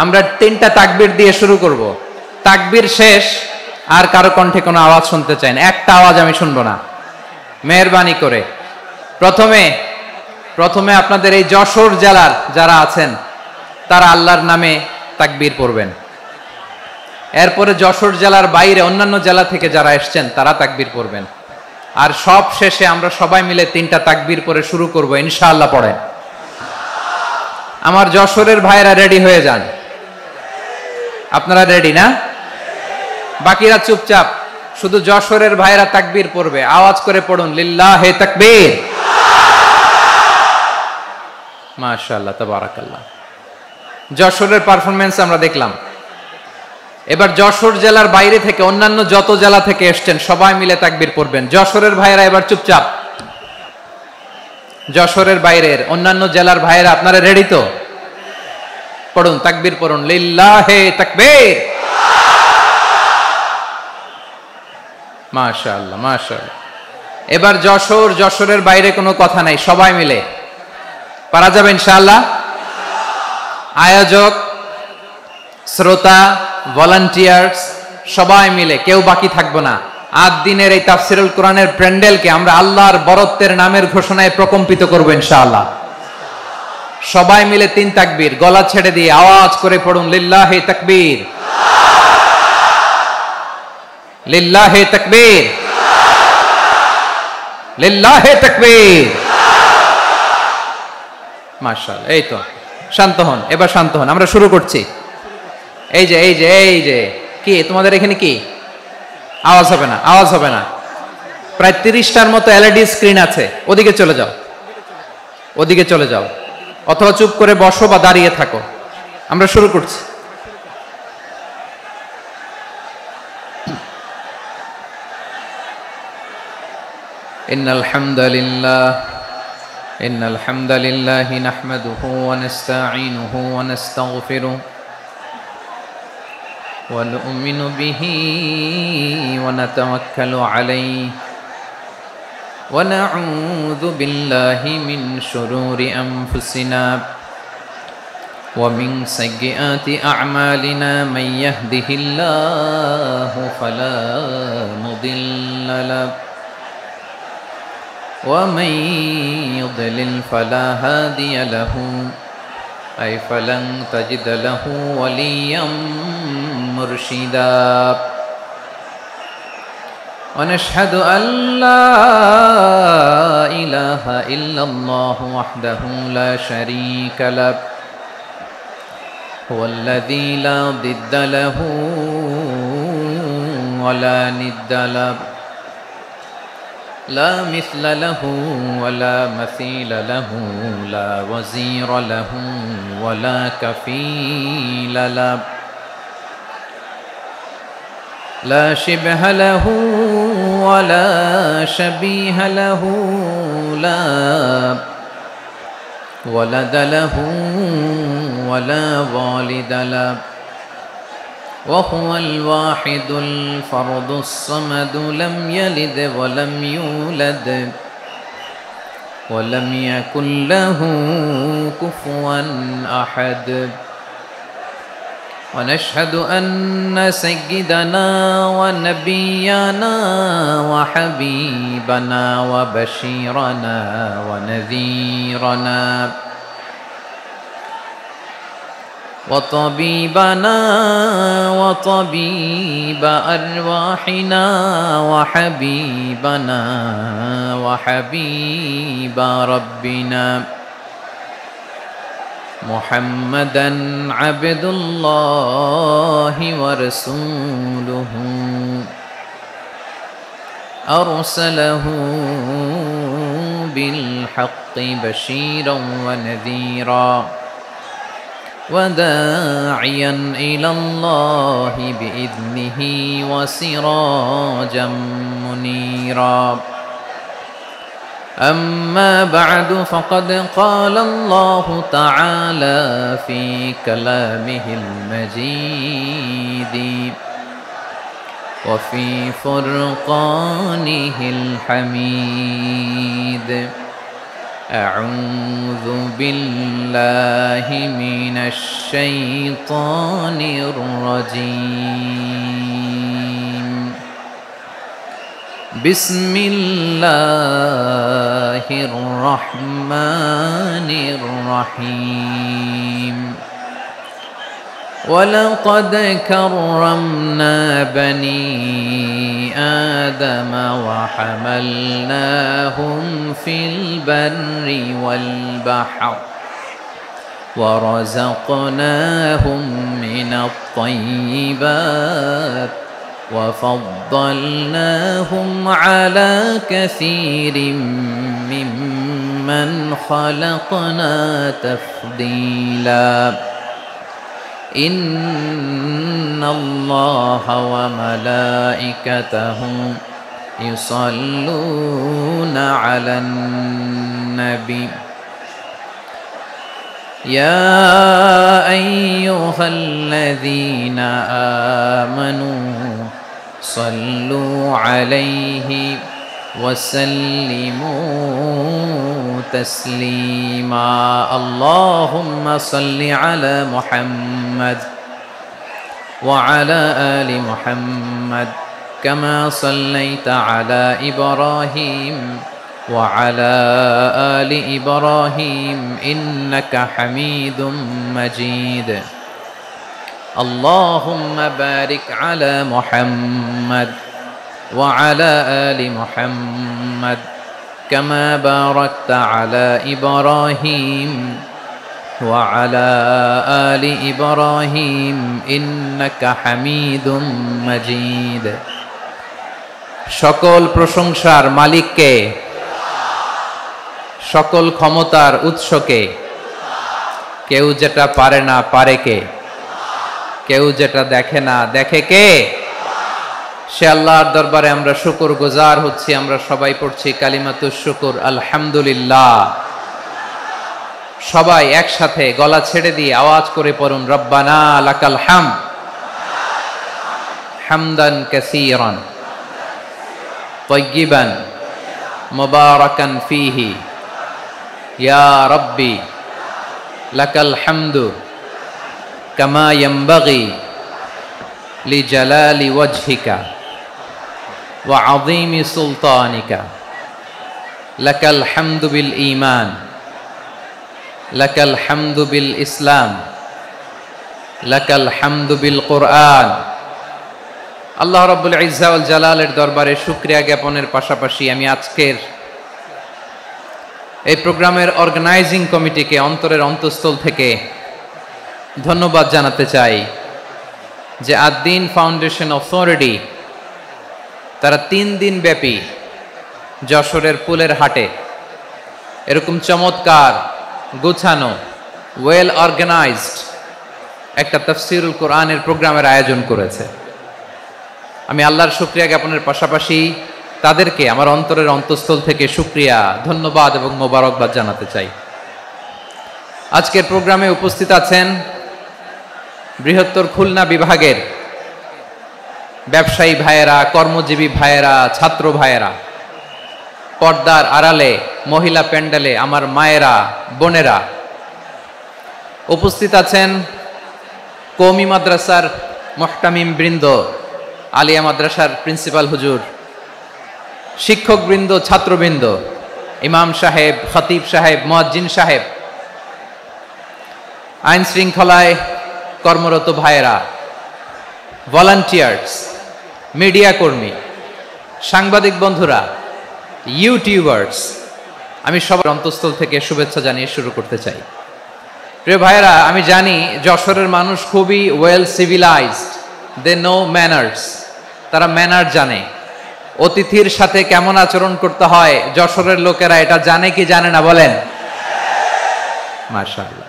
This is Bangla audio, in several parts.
আমরা 3টা তাকবীর দিয়ে শুরু করব। তাকবীর শেষ আর কারো কণ্ঠে কোনো আওয়াজ শুনতে চাই না, একটা আওয়াজ আমি শুনবো না, মেহেরবানি করে। প্রথমে আপনাদের এই যশোর জেলার যারা আছেন তারা আল্লাহর নামে তাকবীর পড়বেন। এরপরে যশোর জেলার বাইরে অন্যান্য জেলা থেকে যারা এসছেন তারা তাকবীর পড়বেন। আর সব শেষে আমরা সবাই মিলে 3টা তাকবীর পরে শুরু করব ইনশাআল্লাহ। পড়েন। আমার যশোরের ভাইরা রেডি হয়ে যান। আপনারা রেডি না? বাকিরা চুপচাপ, শুধু যশোরের ভাইরা তাকবীর পড়বে, আওয়াজ করে পড়ুন লিল্লাহে তাকবীর। মাশাআল্লাহ, তাবারাকাল্লাহ। যশোরের পারফরম্যান্স আমরা দেখলাম। এবার যশোর জেলার বাইরে থেকে অন্যান্য যত জেলা থেকে এসছেন সবাই মিলে তাকবীর পড়বেন। যশোরের ভাইরা এবার চুপচাপ। যশোরের বাইরের অন্যান্য জেলার ভাইরা আপনারা রেডি তো? পড়ুন, তাকবীর পড়ুন, লিল্লাহে তাকবীর। মাশাআল্লাহ, মাশাআল্লাহ। এবার যশোরের বাইরে কোনো কথা নাই, সবাই মিলে পারা যাবে ইনশাআল্লাহ। আয়োজক, শ্রোতা, ভলান্টিয়ার্স সবাই মিলে কেউ বাকি থাকবো না। 8 দিনের এই তাফসিরুল কোরআনের প্যান্ডেলকে আমরা আল্লাহর বরত্বের নামের ঘোষণায় প্রকম্পিত করব ইনশাআল্লাহ। সবাই মিলে 3 তাকবীর, গলা ছেড়ে দিয়ে আওয়াজ করে পড়ুন লিল্লাহে তাকবীর, লিল্লাহে তাকবীর, লিল্লাহে তাকবীর। মাশাআল্লাহ। এই তো, শান্ত হন, এবার শান্ত হন, আমরা শুরু করছি। এই যে কি তোমাদের এখানে কি আওয়াজ হবে না? আওয়াজ হবে না। প্রায় 30টার মতো এলইডি স্ক্রিন আছে, ওদিকে চলে যাও, ওদিকে চলে যাও, অথবা চুপ করে বসো বা দাঁড়িয়ে থাকো। আমরা শুরু করছি। ইন্নাল হামদালিল্লাহি নাহমাদুহু ওয়া নাস্তাঈনুহু ওয়া নাস্তাগফিরুহু ونؤمن به ونتوكل عليه ونعوذ بالله من شرور أنفسنا ومن سيئات أعمالنا من يهده الله فلا مضل له ومن يضلل فلا هادي له أي فلن تجد له وليا مرشدا ونشهد أن لا إله إلا الله وحده لا شريك له هو الذي لا ضد له ولا ند له لا مثل له ولا مثيل له لا وزير له ولا كفيل له لا شبه له ولا شبيه له لا ولد له ولا والد له وهو الواحد الفرد الصمد لم يلد ولم يولد ولم يكن له كفوا أحد ونشهد أن سيدنا ونبينا وحبيبنا وبشيرنا ونذيرنا وطبيبنا وطبيب أرواحنا وحبيبنا وحبيب ربنا محمدا عبد الله ورسوله أرسله بالحق بشيرا ونذيرا وداعيا إلى الله بإذنه وسراجا منيرا أما بعد فقد قال الله تعالى في كلامه المجيد وفي فرقانه الحميد أعوذ بالله من الشيطان الرجيم بسم الله الرحمن الرحيم ولقد كرمنا بني آدم وحملناهم في البر والبحر ورزقناهم من الطيبات وفضلناهم على كثير ممن خلقنا تفضيلا إن الله وملائكته يصلون على النبي يا أيها الذين آمنوا صلوا عليه وسلموا تسليما اللهم صل على محمد وعلى آل محمد كما صليت على إبراهيم وعلى آل إبراهيم إنك حميد مجيد اللهم بارك على محمد وعلى آل محمد كما باركت على إبراهيم وعلى آل إبراهيم إنك حميد مجيد সকল প্রশংসার মালিককে সকল ক্ষমতার উৎসকে কেউ যেটা পারে না পারে কে কেউ যেটা দেখে না দেখে কে সে আল্লাহর দরবারে আমরা শুকর গুজার হচ্ছি আমরা সবাই পড়ছি কালিমাতুশ শুকর আলহামদুলিল্লাহ সবাই একসাথে গলা ছেড়ে দিয়ে আওয়াজ করে পড়ুন রব্বানা লাকাল হামদ হামদান কাসীরান তাইয়িবান মুবারাকান ফীহি ইয়া রাব্বি লাকাল হামদু কামা ইয়ানবাগি লিজালালি ওয়াজহিকা ওয়া আযীমি সুলতানিকা লাকাল হামদু বিল ঈমান লাকাল হামদু বিল ইসলাম লাকাল হামদু বিল কুরআন আল্লাহ রাব্বুল ইজ্জা ওয়াল জালালের দরবারে শুকরিয়া জ্ঞাপনের পাশাপাশি আমি আজকের এই প্রোগ্রামের অর্গানাইজিং কমিটিকে অন্তরের অন্তঃস্থল থেকে ধন্যবাদ জানাতে চাই যে আদ-দ্বীন ফাউন্ডেশন অথরিটি তারা 3 দিন ব্যাপী যশোরের পুলের হাটে এরকম চমৎকার গোছানো ওয়েল অর্গানাইজড একটা তাফসীরুল কোরআনের প্রোগ্রামের আয়োজন করেছে আমি আল্লাহর শুকরিয়া জ্ঞাপনের পাশাপাশি তাদেরকে আমার অন্তরের অন্তঃস্থল থেকে শুকরিয়া ধন্যবাদ এবং মোবারকবাদ জানাতে চাই আজকের প্রোগ্রামে উপস্থিত আছেন বৃহত্তর খুলনা বিভাগের ব্যবসায়ী ভাইয়েরা কর্মজীবী ভাইয়েরা ছাত্র ভাইয়েরা পর্দার আড়ালে মহিলা প্যান্ডেলে আমার মায়েরা বোনেরা উপস্থিত আছেন কওমি মাদ্রাসার মুহতামিম বৃন্দ আলিয়া মাদ্রাসার প্রিন্সিপাল হুজুর শিক্ষক বৃন্দ ছাত্রবৃন্দ ইমাম সাহেব খতিব সাহেব মুয়াজ্জিন সাহেব আইন শৃঙ্খলায় কর্মরত ভাইয়েরা ভলান্টিয়ার্স মিডিয়া কর্মী সাংবাদিক বন্ধুরা ইউটিউবার্স আমি সবার অন্তঃস্থল থেকে শুভেচ্ছা জানিয়ে শুরু করতে চাই প্রিয় ভাইয়েরা আমি জানি যশোরের মানুষ খুবই well civilised they know manners তারা ম্যানার জানে অতিথির সাথে কেমন আচরণ করতে হয় যশোরের লোকেরা এটা জানে কি জানে না বলেন মাশাআল্লাহ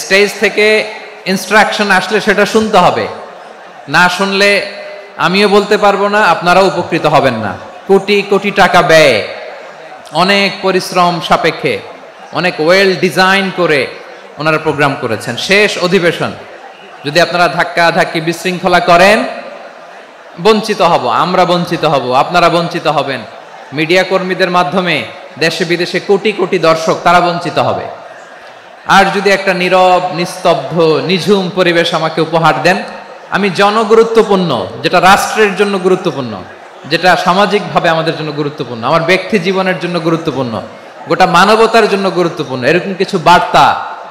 স্টেজ থেকে ইনস্ট্রাকশন আসলে সেটা শুনতে হবে না শুনলে আমিও বলতে পারবো না আপনারাও উপকৃত হবেন না কোটি কোটি টাকা ব্যয় অনেক পরিশ্রম সাপেক্ষে অনেক ওয়েল ডিজাইন করে ওনারা প্রোগ্রাম করেছেন শেষ অধিবেশন যদি আপনারা ধাক্কা ধাক্কি বিশৃঙ্খলা করেন বঞ্চিত হব আমরা বঞ্চিত হব আপনারা বঞ্চিত হবেন মিডিয়া কর্মীদের মাধ্যমে দেশে বিদেশে কোটি কোটি দর্শক তারা বঞ্চিত হবে। আর যদি একটা নীরব নিস্তব্ধ নিঝুম পরিবেশ আমাকে উপহার দেন, আমি জনগুরুত্বপূর্ণ, যেটা রাষ্ট্রের জন্য গুরুত্বপূর্ণ, যেটা সামাজিকভাবে আমাদের জন্য গুরুত্বপূর্ণ, আমার ব্যক্তি জীবনের জন্য গুরুত্বপূর্ণ, গোটা মানবতার জন্য গুরুত্বপূর্ণ, এরকম কিছু বার্তা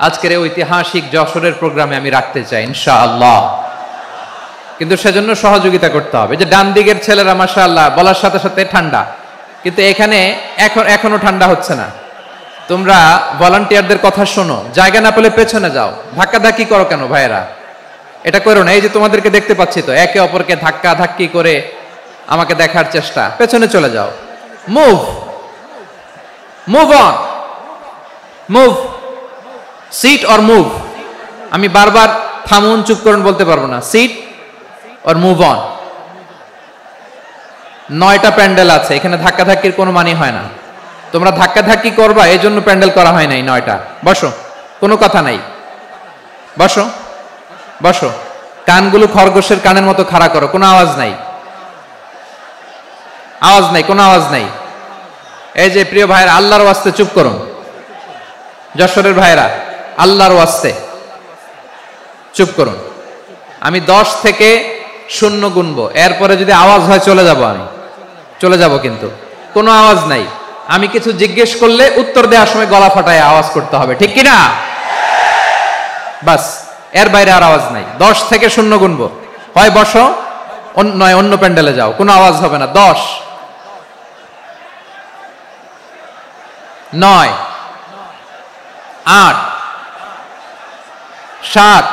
আজকের এই ঐতিহাসিক যশোরের প্রোগ্রামে আমি রাখতে চাই ইনশাআল্লাহ। কিন্তু সেজন্য সহযোগিতা করতে হবে। যে ডান দিকের ছেলেরা মাশাআল্লাহ বলার সাথে সাথে ঠান্ডা, কিন্তু এখানে এখনো ঠান্ডা হচ্ছে না। তোমরা ভলান্টিয়ারদের কথা শোনো, জায়গা না পেলে পেছনে যাও, ধাক্কাধাক্কি করো কেন ভাইয়েরা? এটা করো না। এই যে তোমাদেরকে দেখতে পাচ্ছি তো, একে অপরকে ধাক্কা ধাক্কি করে আমাকে দেখার চেষ্টা, পেছনে চলে যাও। Move move on, move, sit or move. আমি বারবার থামুন চুপ করুন বলতে পারবো না, সিট অর মুভ অন। 9টা প্যান্ডেল আছে, এখানে ধাক্কাধাক্কির কোনো মানে হয় না। তোমরা ধাক্কাধাক্কি করবা, এই জন্য প্যান্ডেল করা হয় নাই 9টা। বসো, কোনো কথা নাই, বসো বসো। কানগুলো খরগোশের কানের মতো খাড়া করো, কোনো আওয়াজ নাই, আওয়াজ নাই, কোনো আওয়াজ নাই। এই যে প্রিয় ভাইরা, আল্লাহর ওয়াস্তে চুপ করুন। যশোরের ভাইরা, আল্লাহর ওয়াস্তে চুপ করুন। আমি 10 থেকে 0 গুনবো, এরপরে যদি আওয়াজ হয় চলে যাব, আমি চলে যাব, কিন্তু কোনো আওয়াজ নাই। আমি কিছু জিজ্ঞেস করলে উত্তর দেওয়ার সময় গলা ফাটায় আওয়াজ করতে হবে, ঠিক কিনা? বাস, এর বাইরে আর আওয়াজ নাই। 10 থেকে 0 গুনবো, হয় বসো, নয় অন্য প্যান্ডেলে যাও, কোনো আওয়াজ হবে না। 10, 9, 8, 7,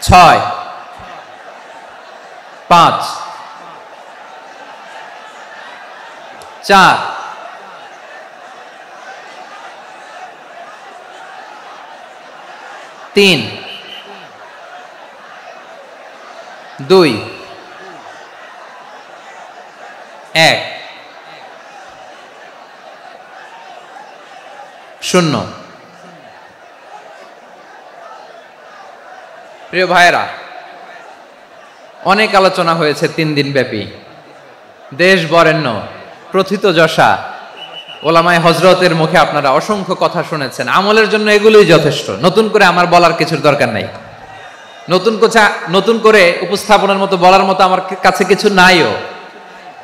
6, 5, 4, 3, 2, 1, 0। প্রিয় ভাইয়েরা, অনেক আলোচনা হয়েছে 3 দিন ব্যাপী। দেশ বরেণ্য প্রথিতযশা ওলামায়ে হযরতের মুখে আপনারা অসংখ্য কথা শুনেছেন। আমলের জন্য এগুলোই যথেষ্ট, নতুন করে আমার বলার কিছুর দরকার নাই। নতুন করে উপস্থাপনের মতো বলার মতো আমার কাছে কিছু নাইও।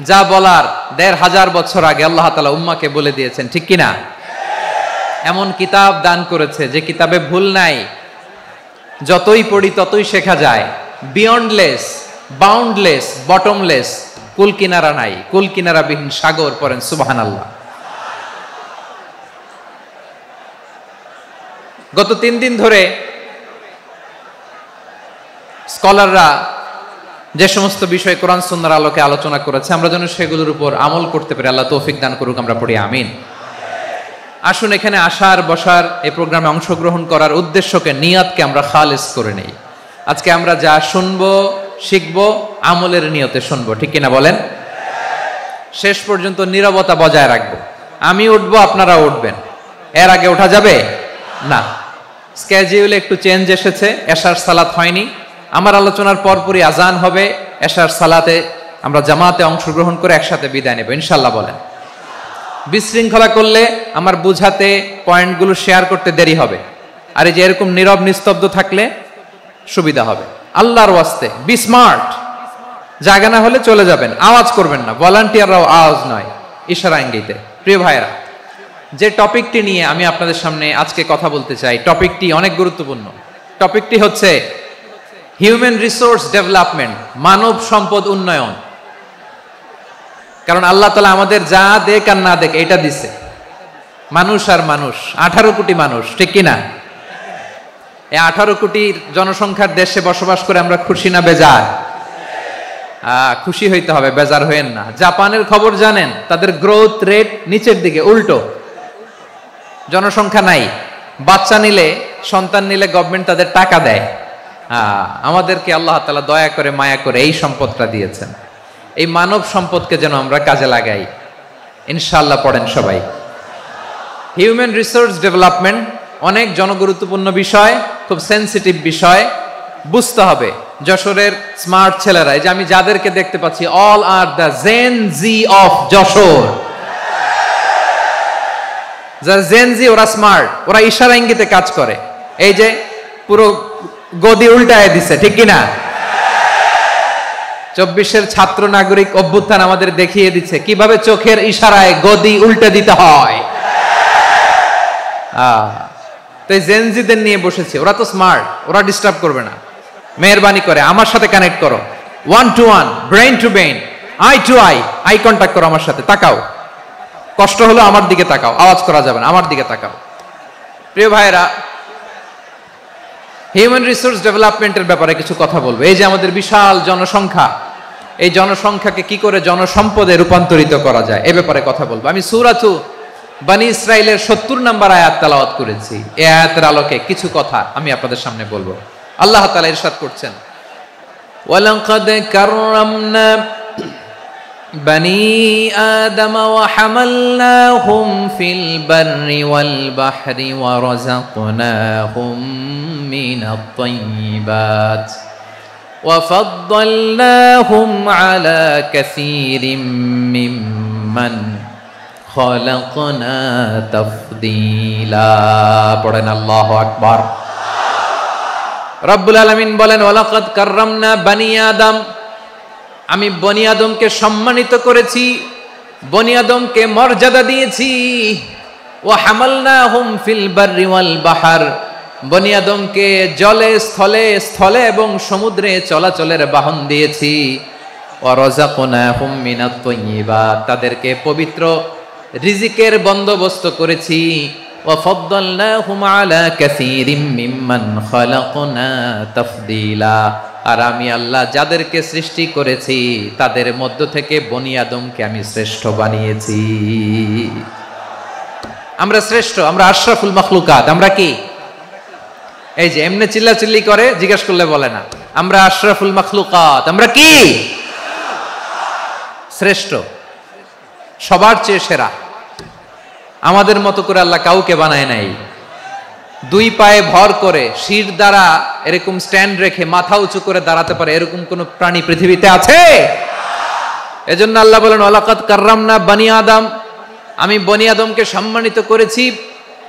যা বলার 1500 বছর আগে আল্লাহ তাআলা উম্মাহকে বলে দিয়েছেন, ঠিক কিনা? এমন কিতাব দান করেছে যে কিতাবে ভুল নাই, যতই পড়ি ততই শেখা যায়। বিয়ন্ডলেস, বাউন্ডলেস, বটমলেস, কুল কিনারা নাই, কুল কিনারা বিহীন সাগর। পড়েন সুবহানাল্লাহ। গত 3 দিন ধরে স্কলাররা যে সমস্ত বিষয় কোরআন সুন্নাহর আলোকে আলোচনা করেছে, আমরা যেন সেগুলোর উপর আমল করতে পারি। আল্লাহ তৌফিক দান করুক, আমরা পড়ি আমিন। আসুন, এখানে আসার বসার, এই প্রোগ্রামে অংশগ্রহণ করার উদ্দেশ্যকে, নিয়তকে আমরা খালেস করে নেই। আজকে আমরা যা শুনবো শিখবো আমলের নিয়তে শুনবো, ঠিক কিনা বলেন? শেষ পর্যন্ত নীরবতা বজায় রাখবো। আমি উঠবো, আপনারা উঠবেন, এর আগে ওঠা যাবে না। স্কেডিউলে একটু চেঞ্জ এসেছে, এশার সালাত হয়নি। আমার আলোচনার পরপরই আজান হবে, এশার সালাতে আমরা জামাতে অংশগ্রহণ করে একসাথে বিদায় নেব ইনশাআল্লাহ। বলেন। বিশৃঙ্খলা করলে আমার বুঝাতে, পয়েন্টগুলো শেয়ার করতে দেরি হবে। আর এই যে এরকম নীরব নিস্তব্ধ থাকলে সুবিধা হবে। আল্লাহর ওয়াস্তে বি স্মার্ট। জায়গা না হলে চলে যাবেন, আওয়াজ করবেন না। ভলান্টিয়াররাও আওয়াজ নয়, ইশারা ইঙ্গিতে। প্রিয় ভাইরা, যে টপিকটি নিয়ে আমি আপনাদের সামনে আজকে কথা বলতে চাই, টপিকটি অনেক গুরুত্বপূর্ণ। টপিকটি হচ্ছে হিউম্যান রিসোর্স ডেভেলপমেন্ট, মানব সম্পদ উন্নয়ন। কারণ আল্লাহ তাআলা আমাদের যা দেখ আর না দেখ এটা দিছে। মানুষ আর মানুষ, 18 কোটি মানুষ, ঠিক কিনা? এই 18 কোটি জনসংখ্যার দেশে বসবাস করে আমরা খুশি না বেজার? খুশি হইতে হবে, বেজার হইেন না। জাপানের খবর জানেন? তাদের গ্রোথ রেট নিচের দিকে, উল্টো। জনসংখ্যা নাই, বাচ্চা নিলে, সন্তান নিলে গভর্নমেন্ট তাদের টাকা দেয়। আমাদেরকে আল্লাহ তাআলা দয়া করে মায়া করে এই সম্পদটা দিয়েছেন। এই মানব সম্পদকে যেন আমরা কাজে লাগাই ইনশাআল্লাহ। পড়েন সবাই। হিউম্যান রিসোর্স ডেভেলপমেন্ট অনেক জনগুরুত্বপূর্ণ বিষয়, খুব সেনসিটিভ বিষয়। বুঝতে হবে যশোরের স্মার্ট ছেলেরা, এই যে আমি যাদেরকে দেখতে পাচ্ছি, all are the Gen Z of Jessore. যারা জেন জি, ওরা স্মার্ট, ওরা ইশারা ইঙ্গিতে কাজ করে। এই যে পুরো গদি উল্টায় দিছে, ঠিক কিনা? 24-এর ছাত্র নাগরিক অভ্যুত্থান আমাদের দেখিয়ে দিচ্ছে কিভাবে চোখের ইশারায় গদি উল্টে দিতে হয়। তো এই জেনজিদের নিয়ে বসেছে, ওরা তো স্মার্ট, ওরা ডিস্টার্ব করবে না। মেহরবানি করে আমার সাথে কানেক্ট করো, 1 to 1, brain to brain, eye to eye contact করো আমার সাথে। তাকাও, কষ্ট হলো আমার দিকে তাকাও, আওয়াজ করা যাবে না, আমার দিকে তাকাও। প্রিয় ভাইরা, হিউম্যান রিসোর্স ডেভেলপমেন্টের ব্যাপারে কিছু কথা বলবো। এই যে আমাদের বিশাল জনসংখ্যা, এই জনসংখ্যাকে কি করে জনসম্পদে রূপান্তরিত করা যায় এ ব্যাপারে কথা বলবো। আমি সূরাতু বনী ইসরাইলের 70 নম্বর আয়াত তেলাওয়াত করেছি। এই আয়াতের আলোকে কিছু কথা আমি আপনাদের সামনে বলবো। আল্লাহ তাআলা ইরশাদ করছেন, ওয়ালাকাদ কাররামনা বনী আদম ওয়া হামালনাহুম ফিল বাররি ওয়াল বাহরি ওয়া রাযাকনাহুম মিনাত তাইয়্যিবাত ওয়া ফাদ্দালনাহুম আলা কাসীরিম মিম্মান খালাকনা তাফদীলা। পড়েন আল্লাহু আকবার। রব্বুল আলামিন বলেন, ওয়ালাকাদ কাররামনা বনী আদম, আমি বনী আদমকে সম্মানিত করেছি, বনী আদমকে মর্যাদা দিয়েছি। ওয়া হামালনাহুম ফিল বাররি ওয়াল বাহর, বনী আদমকে জলে স্থলে, স্থলে এবং সমুদ্রে চলাচলের বাহন দিয়েছি। ওয়া রাযাকনাহুম মিনাত তাইয়্যিবাত, তাদেরকে পবিত্র রিজিকের বন্দোবস্ত করেছি। ওয়া ফাদ্দালনাহুম আলা কাসীরিম মিম্মান খালাকনা তাফদীলা, আর আমি আল্লাহ যাদেরকে সৃষ্টি করেছি তাদের মধ্য থেকে বনী আদমকে আমি শ্রেষ্ঠ বানিয়েছি। আমরা শ্রেষ্ঠ, আমরা আশরাফুল মাখলুকাত। আমরা কি? এই যে এমনি চিল্লাচিল্লি করে, জিজ্ঞেস করলে বলে না। আমরা আশরাফুল মাখলুকাত। আমরা কি? শ্রেষ্ঠ, সবার চেয়ে সেরা। আমাদের মতো করে আল্লাহ কাউকে বানায় নাই। 2 পায়ে ভর করে, শির দ্বারা এরকম স্ট্যান্ড রেখে মাথা উঁচু করে দাঁড়াতে পারে এরকম কোন প্রাণী পৃথিবীতে আছে? এজন্য আল্লাহ বলেন, ওয়ালাকাদ কাররামনা বনী আদম, আমি বনী আদমকে সম্মানিত করেছি,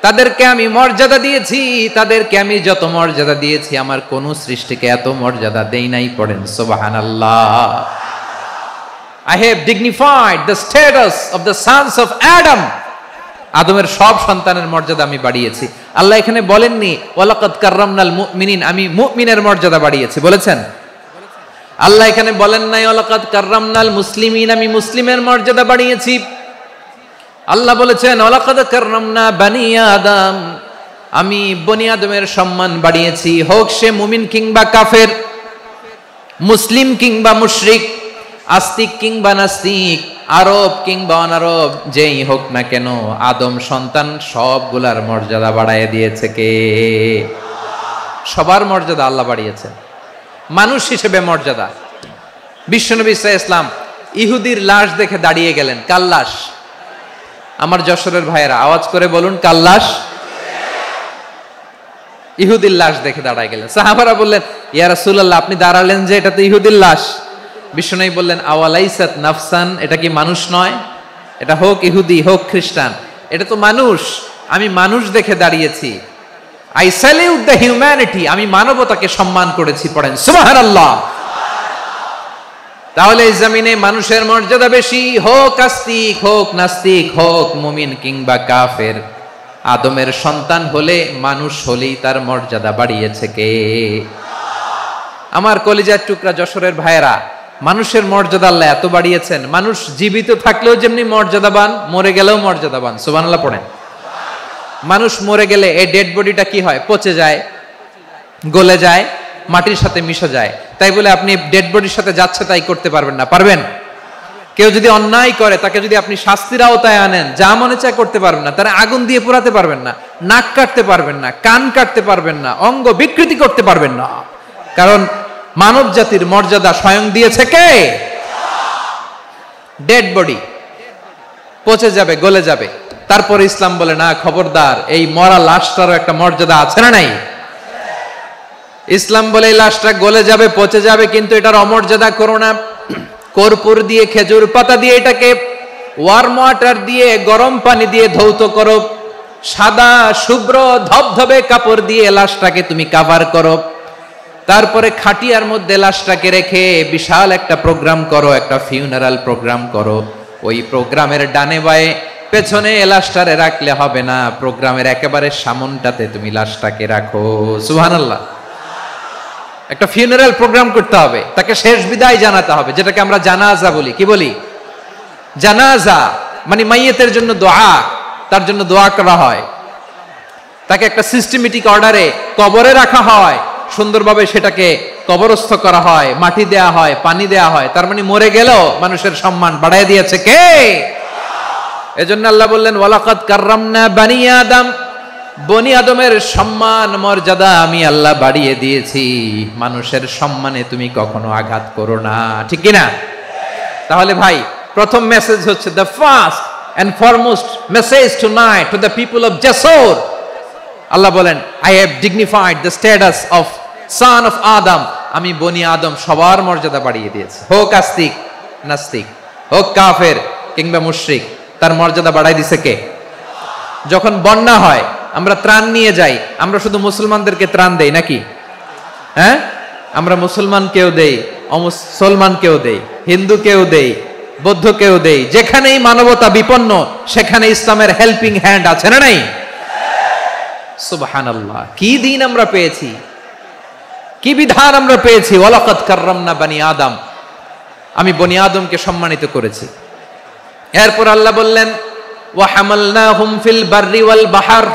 তাদেরকে আমি মর্যাদা দিয়েছি। তাদেরকে আমি যত মর্যাদা দিয়েছি আমার কোন সৃষ্টিকে এত মর্যাদা দেই নাই। পড়েন সুবহানাল্লাহ। I have dignified the status of the sons of Adam, আদমের সব সন্তানের মর্যাদা আমি বাড়িয়েছি। আল্লাহ এখানে বলেননি ওয়ালাকাদ কাররামনাল মুমিনিন, আমি মুমিনের মর্যাদা বাড়িয়েছি, বলেছেন? আল্লাহ এখানে বলেন নাই ওয়ালাকাদ কাররামনাল মুসলিমিন, আমি মুসলিমের মর্যাদা বাড়িয়েছি। আল্লাহ বলেছেন ওয়ালাকাদ কাররামনা বনী আদম, আমি বনী আদমের সম্মান বাড়িয়েছি। হোক সে মুমিন কিংবা কাফের, মুসলিম কিংবা মুশরিক, আস্তিক কিংবা নাস্তিক, আরব কিংবা অনারব, যেই হোক না কেন, আদম সন্তান সবগুলার মর্যাদা বাড়ায় দিয়েছে কে? সবার মর্যাদা আল্লাহ বাড়িয়েছে। মানুষ হিসেবে মর্যাদা। বিশ্বনবী ইসলাম ইহুদির লাশ দেখে দাঁড়িয়ে গেলেন। কার লাশ? আমার যশোরের ভাইয়েরা আওয়াজ করে বলুন, কার লাশ? ইহুদির লাশ দেখে দাঁড়ায় গেলেন। সাহাবারা বললেন, ইয়া রাসূলুল্লাহ, আপনি দাঁড়ালেন যে, এটা তো ইহুদির লাশ। বিশ্বনবী বললেন, আওয়ালাইসাত নাফসান, এটা কি মানুষ নয়? এটা হোক ইহুদি হোক খ্রিস্টান, এটা তো মানুষ। আমি মানুষ দেখে দাঁড়িয়েছি। আই স্যালিউট দ্য হিউম্যানিটি, আমি মানবতাকে সম্মান করেছি। পড়েন সুবহানাল্লাহ। তাহলে এই জমিনে মানুষের মর্যাদা বেশি, হোক আস্তিক হোক নাস্তিক, হোক মুমিন কিংবা কাফের। আদমের সন্তান হলে, মানুষ হলেই তার মর্যাদা বাড়িয়েছে কে? আমার কলিজার টুকরা যশোরের ভাইয়েরা, মানুষের মর্যাদা আল্লাহ এত বাড়িয়েছেন, মানুষ জীবিত থাকলেও যেমনি মর্যাদাবান, মরে গেলেও মর্যাদাবান। সুবহানাল্লাহ পড়েন। মানুষ মরে গেলে এই ডেড বডিটা কি হয়? পচে যায়, গলে যায়, মাটির সাথে মিশে যায়। তাই বলে আপনি ডেড বডির সাথে যাচ্ছে তাই করতে পারবেন না। পারবেন? কেউ যদি অন্যায় করে, তাকে যদি আপনি শাস্তির আওতায় আনেন, যা মনে চায় করতে পারবেন না। তারা আগুন দিয়ে পোড়াতে পারবেন না, নাক কাটতে পারবেন না, কান কাটতে পারবেন না, অঙ্গ বিকৃতি করতে পারবেন না। কারণ মানব জাতির মর্যাদা স্বয়ং দিয়েছে কে? ডেড বডি পচে যাবে, গলে যাবে। তারপরে ইসলাম বলে, না, খবরদার, এই মরা লাশটারও একটা মর্যাদা আছে না নাই? ইসলাম বলে এই লাশটা গলে যাবে, পচে যাবে, কিন্তু এটার অমর্যাদা করো না। কর্পূর দিয়ে, খেজুর পাতা দিয়ে এটাকে ওয়ার্ম ওয়াটার দিয়ে, গরম পানি দিয়ে ধৌত করো। সাদা শুভ্র ধবধবে কাপড় দিয়ে লাশটাকে তুমি কাভার করো। তারপরে খাটিয়ার মধ্যে লাশটাকে রেখে বিশাল একটা প্রোগ্রাম করো, একটা ফিউনারাল প্রোগ্রাম করো। ওই প্রোগ্রামের ডানে বায়ে পেছনে লাশটারে রাখলে হবে না, প্রোগ্রামের একেবারে সামনটাতে তুমি লাশটাকে রাখো। সুবহানাল্লাহ। একটা ফিউনারাল প্রোগ্রাম করতে হবে, তাকে শেষ বিদায় জানাতে হবে, যেটাকে আমরা জানাজা বলি। কি বলি? জানাজা মানে মাইয়েতের জন্য দোয়া, তার জন্য দোয়া করা হয়, তাকে একটা সিস্টেমেটিক অর্ডারে কবরে রাখা হয়, সুন্দরভাবে সেটাকে কবরস্থ করা হয়, মাটি দেয়া হয়, পানি দেয়া হয়। তার মানে মরে গেলেও মানুষের সম্মান বাড়ায় দিয়েছে কে? এজন্য আল্লাহ বললেন ওয়ালাকাদ কাররামনা বানি আদম, বনি আদমের সম্মান মর্যাদা আমি আল্লাহ বাড়িয়ে দিয়েছি। মানুষের সম্মানে তুমি কখনো আঘাত করো না, ঠিক কি না? তাহলে ভাই, প্রথম মেসেজ হচ্ছে the first and foremost message tonight to the people of জাসর। আল্লাহ বলেন I have dignified the status of son of আদম। আমি বনি আদম সবার মর্যাদা বাড়িয়ে দিয়েছি, হোক আস্তিক নাস্তিক, হোক কাফের কিংবা মুশরিক, তার মর্যাদা বাড়াই দিছে কে? যখন বন্যা হয় আমরা ত্রাণ নিয়ে যাই, আমরা শুধু মুসলমানদেরকে ত্রাণ দেই নাকি? হ্যাঁ, আমরা মুসলমানকেও দেই, অমুসলমানকেও দেই, হিন্দুকেও দেই, বৌদ্ধকেও দেই। যেখানেই মানবতা বিপন্ন সেখানে ইসলামের হেল্পিং হ্যান্ড আছে না নাই? সুবহানাল্লাহ। কি দিন আমরা পেয়েছি, কি বিধান আমরা পেয়েছি। ওয়ালাকাদ কাররামনা বানি আদম, আমি বনি আদমকে সম্মানিত করেছি। এরপর আল্লাহ বললেন ওয়া হামালনাহুম ফিল বাররি ওয়াল বাহর,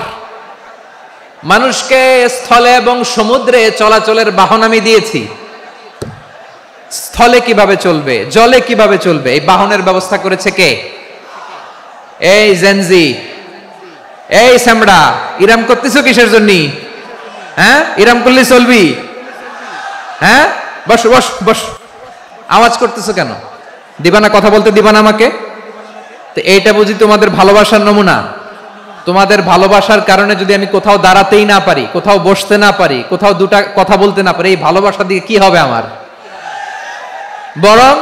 মানুষকে স্থলে এবং সমুদ্রে চলাচলের বাহন আমি দিয়েছি। স্থলে কিভাবে চলবে, জলে কিভাবে চলবে, এই বাহনের ব্যবস্থা করেছে কে? এই জেনজি, এই সামড়া, ইরাম করতেছো কিসের জন্য? হ্যাঁ, ইরাম করলে চলবি? হ্যাঁ, বস বস বস, আওয়াজ করতেছো কেন? দিবা না, কথা বলতে দিবা না আমাকে? তো এইটা বুঝি তোমাদের ভালোবাসার নমুনা? তোমাদের ভালোবাসার কারণে যদি আমি কোথাও দাঁড়াতেই না পারি, কোথাও বসতে না পারি, কোথাও দুটা কথা বলতে না পারি, এই ভালোবাসা দিয়ে কি হবে আমার? বরং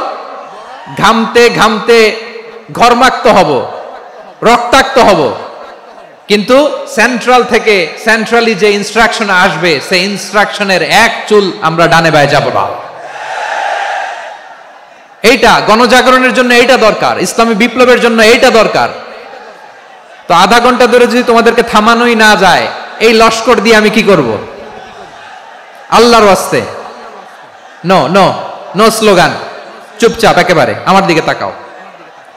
ঘামতে ঘামতে ঘর্মাক্ত হব, রক্তাক্ত হব। কিন্তু সেন্ট্রাল থেকে, সেন্ট্রালি যে ইনস্ট্রাকশন আসবে, সেই ইনস্ট্রাকশনের এক চুল আমরা ডানে বায়ে যাব না। এইটা গণজাগরণের জন্য এইটা দরকার, ইসলামী বিপ্লবের জন্য এইটা দরকার। তো আধা ঘন্টা ধরে যদি তোমাদেরকে থামানোই না যায়, এই লস্কর দিয়ে আমি কি করব? আল্লাহর ওয়াস্তে নো নো নো স্লোগান, চুপচাপ একেবারে আমার দিকে তাকাও।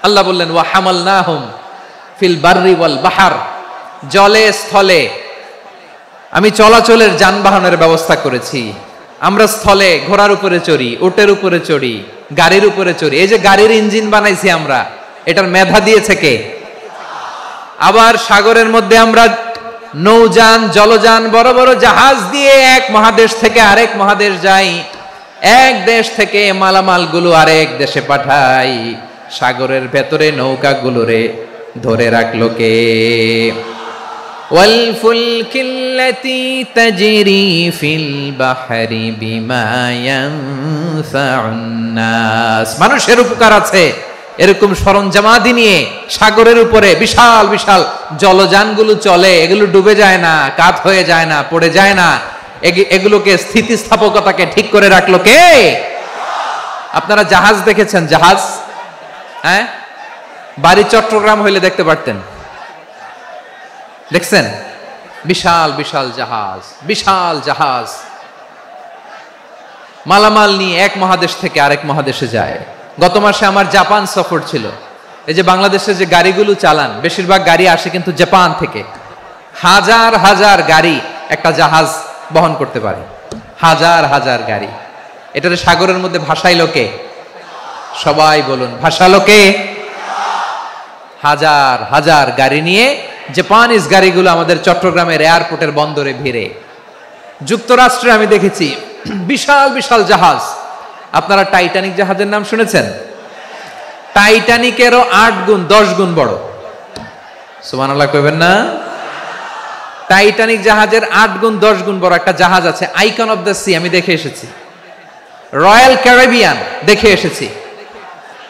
আল্লাহ বললেন ওয়া হামালনাহুম ফিল বাররি ওয়াল বাহর, জলে স্থলে আমি চলাচলের যানবাহনের ব্যবস্থা করেছি। আমরা স্থলে ঘোড়ার উপরে চড়ি, উটের উপরে চড়ি, গাড়ির উপরে চড়ি। এই যে গাড়ির ইঞ্জিন বানাইছি আমরা, এটার মেধা দিয়েছে কে? আবার সাগরের মধ্যে আমরা নৌযান, জলযান, বড় বড় জাহাজ দিয়ে এক মহাদেশ থেকে আরেক মহাদেশ যাই, এক দেশ থেকে মালামাল গুলো আরেক দেশে পাঠাই। সাগরের ভেতরে নৌকাগুলোরে ধরে রাখলো কে? ওয়াল ফুলকিল্লাতি তাজরি ফিল বাহরি বিমা ইয়ানফাউন নাস, মানুষের উপকার আছে এরকম সরঞ্জামাদি নিয়ে সাগরের উপরে বিশাল বিশাল জলযানগুলো চলে। এগুলো ডুবে যায় না, কাত হয়ে যায় না, পড়ে যায় না। এগুলোকে স্থিতিস্থাপকতাকে ঠিক করে রাখলো কে? আপনারা জাহাজ দেখেছেন? জাহাজ, হ্যাঁ, বাড়ি চট্টগ্রাম হইলে দেখতে পারতেন। দেখছেন? বিশাল বিশাল জাহাজ, বিশাল জাহাজ মালামাল নিয়ে এক মহাদেশ থেকে আরেক মহাদেশে যায়। গত মাসে আমার জাপান সফর ছিল। এই যে বাংলাদেশে যে গাড়িগুলো চালান, বেশিরভাগ গাড়ি আসে কিন্তু জাপান থেকে। হাজার হাজার গাড়ি একটা জাহাজ বহন করতে পারে, হাজার হাজার গাড়ি। এটারে সাগরের মধ্যে ভাসাইলো কে? সবাই বলুন, ভাসালো কে? হাজার হাজার গাড়ি নিয়ে জাপানিজ গাড়িগুলো আমাদের চট্টগ্রামের এয়ারপোর্টের বন্দরে ভিড়ে। যুক্তরাষ্ট্রে আমি দেখেছি বিশাল বিশাল জাহাজ। আপনারা টাইটানিক জাহাজের নাম শুনেছেন? টাইটানিকেরও 8 গুণ 10 গুণ বড়। সুবহানাল্লাহ কইবেন না? টাইটানিক জাহাজের 8 গুণ 10 গুণ বড় একটা জাহাজ আছে, আইকন অফ দ্য সি, আমি দেখে এসেছি। রয়্যাল ক্যারিবিয়ান দেখে এসেছি।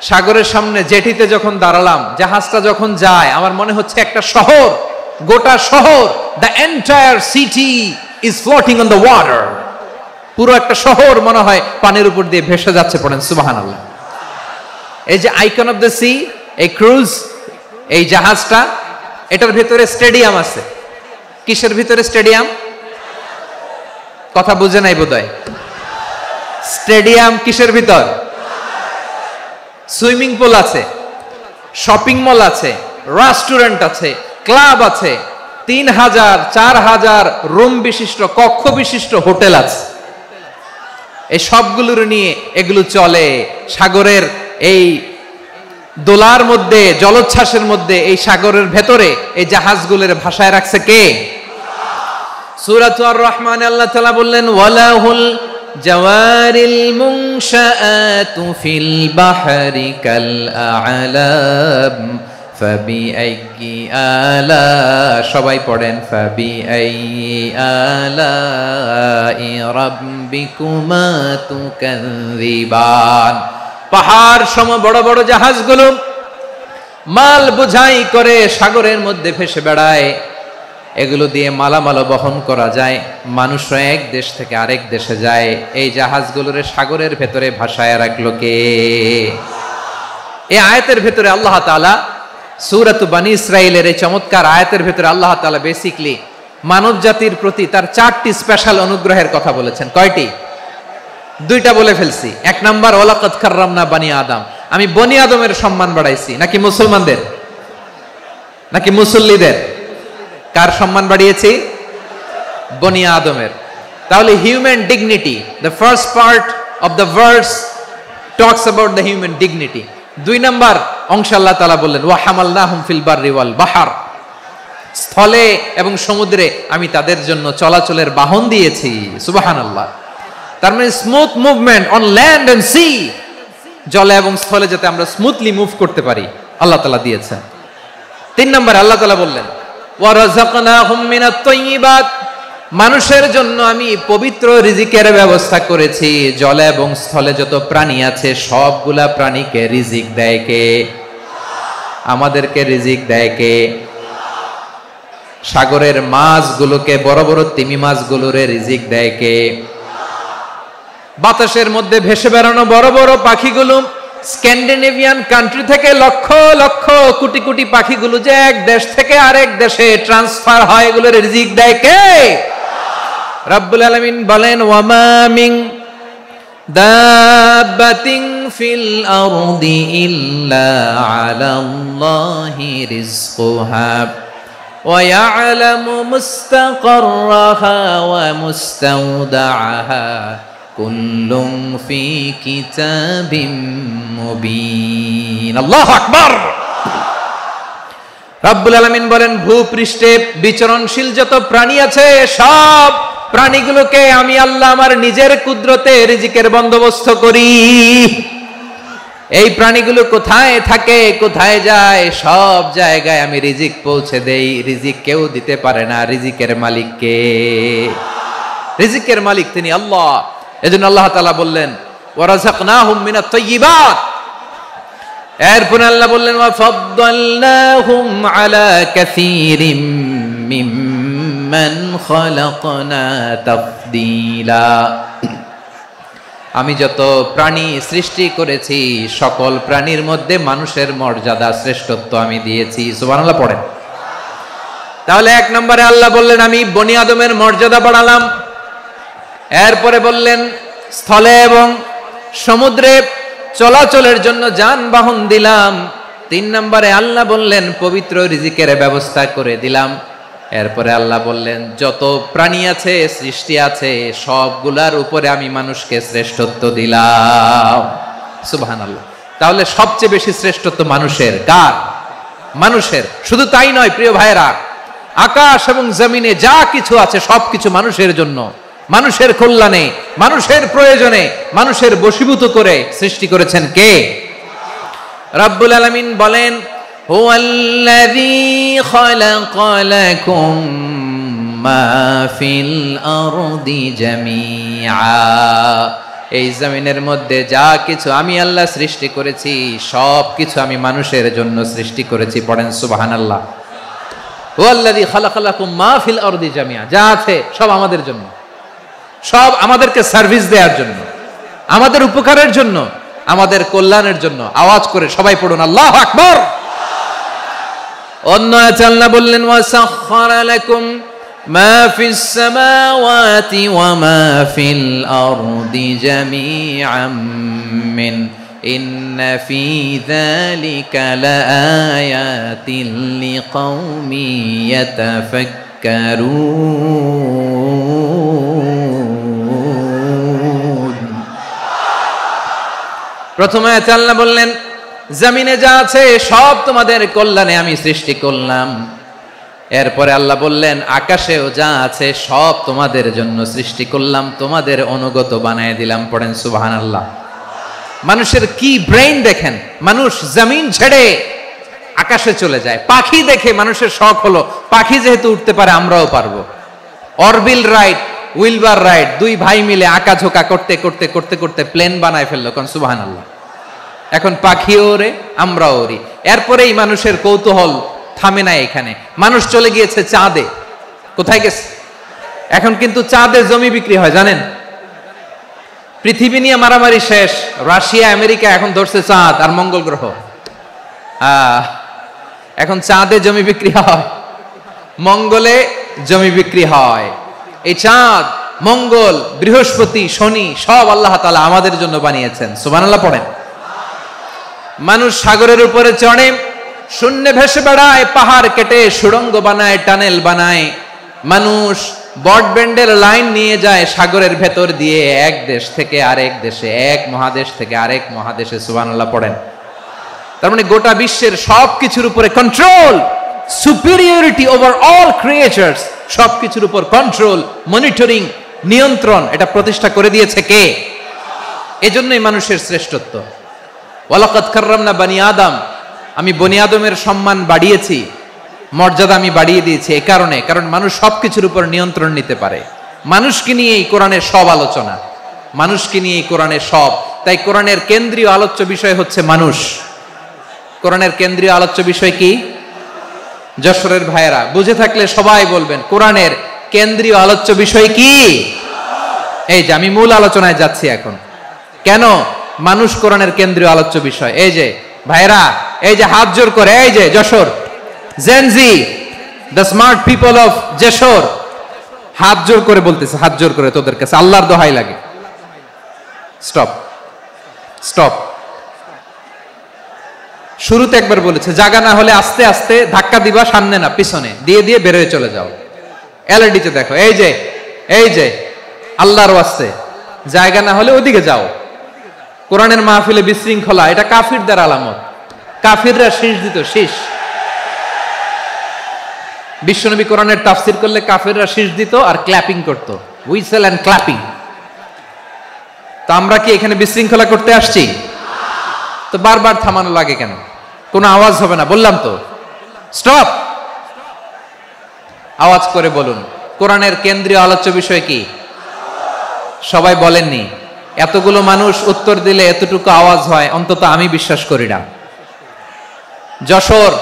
সাগরের সামনে জেটিতে যখন দাঁড়ালাম, জাহাজটা যখন যায়, আমার মনে হচ্ছে একটা শহর, গোটা শহর, the entire city is floating on the water. পুরো একটা শহর মনে হয় পানির উপর দিয়ে ভেসে যাচ্ছে। পড়েন সুবহানাল্লাহ। এই যে আইকন অফ দ্য সি, এই ক্রুজ, এই জাহাজটা, এটার ভিতরে স্টেডিয়াম আছে। কিসের ভিতরে স্টেডিয়াম? কথা বুঝে নাই বোধহয়। স্টেডিয়াম কিসের ভিতর? সুইমিং পুল আছে, শপিং মল আছে, রেস্টুরেন্ট আছে, ক্লাব আছে, 3000 4000 রুম বিশিষ্ট, কক্ষ বিশিষ্ট হোটেল আছে। এই সবগুলোর নিয়ে এগুলো চলে সাগরের এই দোলার মধ্যে, জলোচ্ছ্বাসের মধ্যে, এই সাগরের ভেতরে এই জাহাজগুলোর ভাষায় রাখছে কে? সূরাত আর-রহমানে আল্লাহ তাআলা বললেন, ওয়ালাহুল জাওয়ারিল মুনশাআতু ফিল বাহরি কাল আ'লাম ফাবিআইয়ি আলা, সবাই পড়েন, ফাবিআইয়ি আলাই রাব্বিকুমা তুকাযযিবান। পাহাড় সম বড় বড় জাহাজগুলো মাল বোঝাই করে সাগরের মধ্যে ভেসে বেড়ায়। এগুলো দিয়ে মালামাল বহন করা যায়, মানুষরা এক দেশ থেকে আরেক দেশে যায়। এই জাহাজগুলোর সাগরের ভেতরে ভাসায় রাখলো কে? এই আয়াতের ভেতরে আল্লাহ তাআলা সূরাত বনী ইসরাঈলের এই চমৎকার আয়াতের ভেতরে আল্লাহ তাআলা বেসিক্যালি মানব জাতির প্রতি তার 4টি স্পেশাল অনুগ্রহের কথা বলেছেন। কয়টি? 2টা বলে ফেলছি। 1 নাম্বার, ওয়ালাকাদ কাররামনা বনী আদম, আমি বনী আদমের সম্মান বাড়াইছি। নাকি মুসলমানদের? নাকি মুসল্লিদের? কার সম্মান বাড়িয়েছি? বনী আদমের। তাহলে human dignity, the first part of the verse talks about the human dignity. 2 number অংশ আল্লাহ তাআলা বললেন, ওয়া হামালনাহুম ফিল বাররি ওয়াল বাহর, স্থলে এবং সমুদ্রে আমি তাদের জন্য চলাচলের বাহন দিয়েছি। সুবহানাল্লাহ। তার মানে smooth movement on land and sea, জলে এবং স্থলে যাতে আমরা স্মুথলি মুভ করতে পারি আল্লাহ তাআলা দিয়েছেন। 3 নম্বরে আল্লাহ তাআলা বললেন, ওয়া রাযাকনাহুম মিনাত তাইয়্যিবাত, মানুষের জন্য আমি পবিত্র রিজিকের ব্যবস্থা করেছি। জলে এবং স্থলে যত প্রাণী আছে সবগুলা প্রাণীকে রিজিক দেয় কে? আমাদেরকে রিজিক দেয় কে? সাগরের মাছগুলোকে, বড় বড় তিমি মাছগুলোরে রিজিক দেয় কে? বাতাসের মধ্যে ভেসে বেড়ানো বড় বড় পাখিগুলো, স্ক্যান্ডিনেভিয়ান কান্ট্রি থেকে লক্ষ লক্ষ কোটি কোটি পাখিগুলো যে এক দেশ থেকে আরেক দেশে ট্রান্সফার হয়, এগুলোর রিজিক দেয় কে? রাব্বুল আলামিন বলেন, ওয়ামা মিন দাব্বাতিন ফিল আরদি ইল্লা আলাল্লাহি রিজকুহা ওয়া ইয়ালামু মুস্তাকাররাহা ওয়া মুস্তাওদাআহা কুল্লুম ফি কিতাবিম মুবিন। আল্লাহু আকবার। রাব্বুল আলামিন বলেন, ভূপৃষ্ঠে বিচরণশীল যত প্রাণী আছে সব প্রাণীগুলোকে আমি আল্লাহ আমার নিজের কুদরতে রিজিকের বন্দোবস্ত করি। এই প্রাণীগুলো কোথায় থাকে, কোথায় যায়, সব জায়গায় আমি রিজিক পৌঁছে দেই। রিজিক কেউ দিতে পারে না, রিজিকের মালিক কে? রিজিকের মালিক তিনি আল্লাহ। এজন্য আল্লাহ তাআলা বললেন, ওয়া রাযাকনাহুম মিনাত তাইয়্যিবাত। এরপর আল্লাহ বললেন, ওয়া ফাদ্দালনাহুম আলা কাসীরিম মিম্মান খালাকনা তাফদীলা। আমি যত প্রাণী সৃষ্টি করেছি সকল প্রাণীর মধ্যে মানুষের মর্যাদা, শ্রেষ্ঠত্ব আমি দিয়েছি। সুবহানাল্লাহ পড়েন। তাহলে 1 নম্বরে আল্লাহ বললেন আমি বনি আদমের মর্যাদা বাড়ালাম। এরপরে বললেন স্থলে এবং সমুদ্রে চলাচলের জন্য যানবাহন দিলাম। 3 নম্বরে আল্লাহ বললেন পবিত্র রিজিকের ব্যবস্থা করে দিলাম। এরপরে আল্লাহ বললেন যত প্রাণী আছে, সৃষ্টি আছে, সবগুলার উপরে আমি মানুষকে শ্রেষ্ঠত্ব দিলাম। সুবহানাল্লাহ। তাহলে সবচেয়ে বেশি শ্রেষ্ঠত্ব মানুষের। কার? মানুষের। শুধু তাই নয় প্রিয় ভাইরা, আকাশ এবং জমিনে যা কিছু আছে সবকিছু মানুষের জন্য, মানুষের কল্যাণে, মানুষের প্রয়োজনে, মানুষের বশীভূত করে সৃষ্টি করেছেন কে? রাব্বুল আলামিন বলেন, হুয়াল্লাযী খালাকা লাকুম মা ফিল আরদি জামিআ, এই জমিনের মধ্যে যা কিছু আমি আল্লাহ সৃষ্টি করেছি সব কিছু আমি মানুষের জন্য সৃষ্টি করেছি। পড়েন সুবহানাল্লাহ। ওয়াল্লাযী খালাকালাকুম মা ফিল আরদি জামিআ, যা আছে সব আমাদের জন্য, সব আমাদেরকে সার্ভিস দেওয়ার জন্য, আমাদের উপকারের জন্য, আমাদের কল্যাণের জন্য। আওয়াজ করে সবাই পড়ুন আল্লাহু আকবার। অন্য আয়াতে আল্লাহ বললেন ওয়াসাখখারা লাকুম মা ফিস সামাওয়াতি ওয়া মা ফিল আরদি জামিআম মিন ইন্না ফি যালিকা লাআয়াতিন লিকাউমিন ইয়াতাফাক্কারুন। প্রথম আয়াতে আল্লাহ বললেন জমিনে যা আছে সব তোমাদের কল্যাণে আমি সৃষ্টি করলাম। এরপরে আল্লাহ বললেন আকাশেও যা আছে সব তোমাদের জন্য সৃষ্টি করলাম, তোমাদের অনুগত বানায় দিলাম। পড়েন সুবহানাল্লাহ। মানুষের কি ব্রেইন দেখেন, মানুষ জমিন ছেড়ে আকাশে চলে যায়। পাখি দেখে মানুষের শখ হলো পাখি যেহেতু উঠতে পারে আমরাও পারবো। অরবিল রাইট, উইলবার রাইট, দুই ভাই মিলে আঁকাঝোঁকা করতে করতে করতে করতে প্লেন বানায় ফেললো। কোন সুবহানাল্লাহ। এখন পাখিও ওরে আমরাও ওরি। এরপরেই মানুষের কৌতূহল থামে না এখানে, মানুষ চলে গিয়েছে চাঁদে। কোথায় গেছে? এখন কিন্তু চাঁদে জমি বিক্রি হয় জানেন। পৃথিবী নিয়ে মারামারি শেষ, রাশিয়া আমেরিকা এখন ধরছে চাঁদ আর মঙ্গল গ্রহ। এখন চাঁদে জমি বিক্রি হয়, মঙ্গলে জমি বিক্রি হয়। এই চাঁদ, মঙ্গল, বৃহস্পতি, শনি সব আল্লাহ তাআলা আমাদের জন্য বানিয়েছেন। সুবহানাল্লাহ পড়েন। মানুষ সাগরের উপরে চড়ে, শূন্যে ভেসে বেড়ায়, পাহাড় কেটে সুড়ঙ্গ বানায়, টানেল বানায়। মানুষ ব্রডব্যান্ডের লাইন নিয়ে যায় সাগরের ভেতর দিয়ে, এক দেশ থেকে আরেক দেশে, এক মহাদেশ থেকে আরেক মহাদেশে। সুবহানাল্লাহ পড়েন। তার মানে গোটা বিশ্বের সব কিছুর উপরে control, superiority over all creatures, সব কিছুর উপর কন্ট্রোল, মনিটরিং, নিয়ন্ত্রণ, এটা প্রতিষ্ঠা করে দিয়েছে কে? এজন্যই মানুষের শ্রেষ্ঠত্ব। ওয়ালাকাদ কাররামনা বানি আদম, আমি বনি আদমের সম্মান বাড়িয়েছি, মর্যাদা আমি বাড়িয়ে দিয়েছি এই কারণে, কারণ মানুষ সবকিছুর উপর নিয়ন্ত্রণ নিতে পারে। মানুষকে নিয়েই কোরআনের সব আলোচনা, মানুষকে নিয়েই কোরআনের সব। তাই কোরআনের কেন্দ্রীয় আলোচ্য বিষয় হচ্ছে মানুষ। কোরআনের কেন্দ্রীয় আলোচ্য বিষয় কি? যশোরের ভাইয়েরা বুঝে থাকলে সবাই বলবেন কোরআনের কেন্দ্রীয় আলোচ্য বিষয় কি? এই যে আমি মূল আলোচনায় যাচ্ছি এখন। কেন মানুষ কোরআনের কেন্দ্রীয় আলোচ্য বিষয়? এই যে ভাইরা, এই যে হাত জোর করে, এই যে Jessore Gen Z, the smart people of Jessore, হাত জোর করে বলতেছে, হাত জোর করে তোদের কাছে আল্লাহর দোহাই লাগে, স্টপ স্টপ। শুরুতে একবার বলেছে জায়গা না হলে আস্তে আস্তে ধাক্কা দিবা, সামনে না পিছনে, দিয়ে দিয়ে বের হয়ে চলে যাও। এলইডিতে দেখো, এই যে এই যে আল্লাহর ওয়াস্তে জায়গা না হলে ওদিকে যাও। কোরআনের মাহফিলে বিশৃঙ্খলা, এটা কাফিরদের আলামত। কাফিররা শীষ দিত, শীষ। বিশ্বনবী কোরআনের তাফসির করলে কাফিররা শীষ দিত আর ক্ল্যাপিং করত, হুইসেল এন্ড ক্ল্যাপিং। তো আমরা কি এখানে বিশৃঙ্খলা করতে আসছি? তো বারবার থামানো লাগে কেন? কোনো আওয়াজ হবে না, বললাম তো স্টপ। আওয়াজ করে বলুন কোরআনের কেন্দ্রীয় আলোচ্য বিষয় কি? সবাই বলেননি। এতগুলো মানুষ উত্তর দিলে এতটুকু আওয়াজ হয়, অন্তত আমি বিশ্বাস করি না। যশোর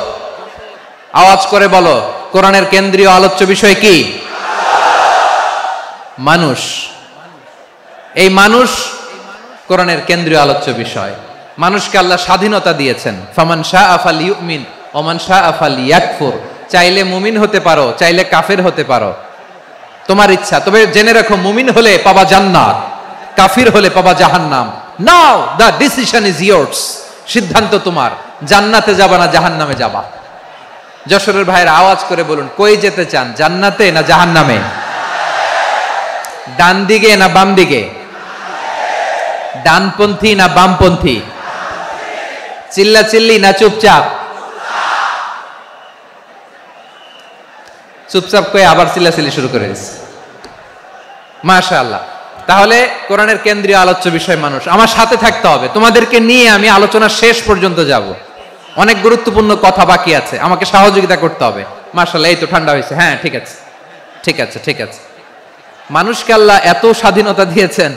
আওয়াজ করে বলো কোরআনের কেন্দ্রীয় আলোচ্য বিষয় কি? মানুষ। এই মানুষ কোরআনের কেন্দ্রীয় আলোচ্য বিষয়। মানুষকে আল্লাহ স্বাধীনতা দিয়েছেন। ফামান শাআ ফালইউমিন ওয়া মান শাআ ফালইয়াকফুর। চাইলে মুমিন হতে পারো, চাইলে কাফের হতে পারো, তোমার ইচ্ছা। তবে জেনে রাখো মুমিন হলে পাবা জান্নাত, কাফির হলে পাবা জাহান্নাম। নাও দ্য ডিসিশন ইজ ইয়ার্স। সিদ্ধান্ত তোমার, জান্নাতে যাবা না জাহান্নামে যাবা। যশোরের ভাইয়ের আওয়াজ করে বলুন কই যেতে চান, জান্নাতে না জাহান্নামে? ডান দিকে না বাম দিকে? ডানপন্থী না বামপন্থী? চিল্লা চিল্লি না চুপচাপ? চুপচাপ কয়ে আবার চিল্লাচিল্লি শুরু করে দিচ্ছে। মাশাআল্লাহ। তাহলে কোরআনের কেন্দ্রীয় আলোচ্য বিষয় মানুষ। আমার সাথে থাকতে হবে, তোমাদেরকে নিয়ে আমি আলোচনা শেষ পর্যন্ত যাব। অনেক গুরুত্বপূর্ণ কথা বাকি আছে, আমাকে সহযোগিতা করতে হবে। মাশাআল্লাহ, এই তো ঠান্ডা হয়েছে। হ্যাঁ ঠিক আছে, ঠিক আছে, ঠিক আছে। মানুষকে আল্লাহ এত স্বাধীনতা দিয়েছেন,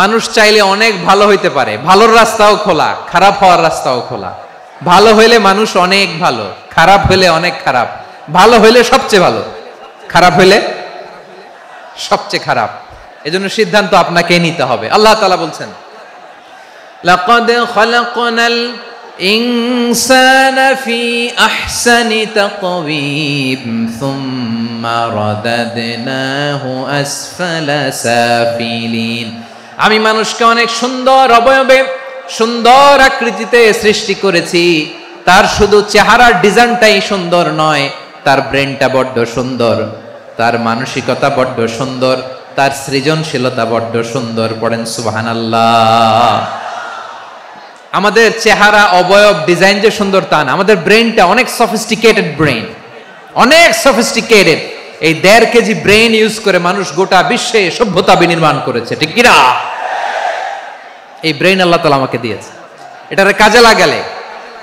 মানুষ চাইলে অনেক ভালো হইতে পারে। ভালোর রাস্তাও খোলা, খারাপ হওয়ার রাস্তাও খোলা। ভালো হইলে মানুষ অনেক ভালো, খারাপ হইলে অনেক খারাপ, ভালো হইলে সবচেয়ে ভালো, খারাপ হইলে সবচেয়ে খারাপ। এজন্য সিদ্ধান্ত আপনাকে নিতে হবে। আল্লাহ তাআলা বলছেন, লাকাদ খালাকনাল ইনসানা ফি আহসানি তাকওয়িম সুম্মা রাদাদনাহু আসফালা সাফিলিন। আমি মানুষকে অনেক সুন্দর অবয়বে, সুন্দর আকৃতিতে সৃষ্টি করেছি। তার শুধু চেহারার ডিজাইনটাই সুন্দর নয়, তার ব্রেনটা বড্ড সুন্দর, তার মানসিকতা বড্ড সুন্দর, তার সৃজনশীলতা বড্ড সুন্দর। পড়েন সুবহানাল্লাহ। আমাদের চেহারা, অবয়ব, ডিজাইন যে সুন্দর তা না, আমাদের ব্রেনটা অনেক সফিস্টিকেটেড ব্রেন, অনেক সফিস্টিকেটেড। এই 1.5 কেজি ব্রেন ইউজ করে মানুষ গোটা বিশ্বে সভ্যতা বিনির্মাণ করেছে, ঠিক কি না? এই ব্রেন আল্লাহ তাআলা আমাকে দিয়েছে। এটারে কাজে লাগালে,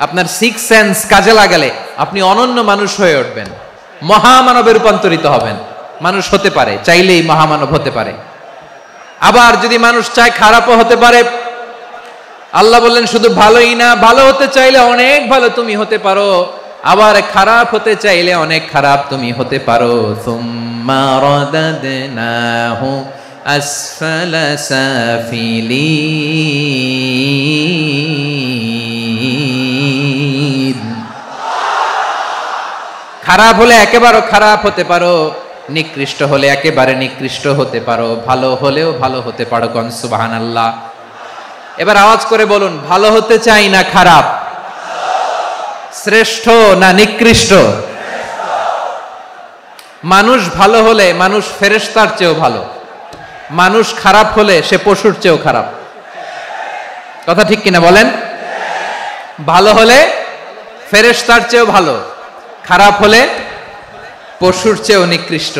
আপনার 6 সেন্স কাজে লাগালে আপনি অনন্য মানুষ হয়ে উঠবেন, মহামানবে রূপান্তরিত হবেন। মানুষ হতে পারে, চাইলেই মহামানব হতে পারে। আবার যদি মানুষ চায় খারাপও হতে পারে। আল্লাহ বললেন শুধু ভালোই না, ভালো হতে চাইলে অনেক ভালো তুমি হতে পারো, আবার খারাপ হতে চাইলে অনেক খারাপ তুমি হতে পারো। সুম্মা রাদাদনাহু আসফালা সাফিলিন। খারাপ হলে একেবারে খারাপ হতে পারো, নিকৃষ্ট হলে একেবারে নিকৃষ্ট হতে পারো, ভালো হলেও ভালো হতে পারো। কোন সুবহানাল্লাহ। এবার আওয়াজ করে বলুন, ভালো হতে চাই না খারাপ? শ্রেষ্ঠ না নিকৃষ্ট? মানুষ ভালো হলে মানুষ ফেরেশতার চেয়েও ভালো, মানুষ খারাপ হলে সে পশুর চেয়েও খারাপ। কথা ঠিক কিনা বলেন? ভালো হলে ফেরেশতার চেয়েও ভালো, খারাপ হলে পশুর চেয়েও নিকৃষ্ট।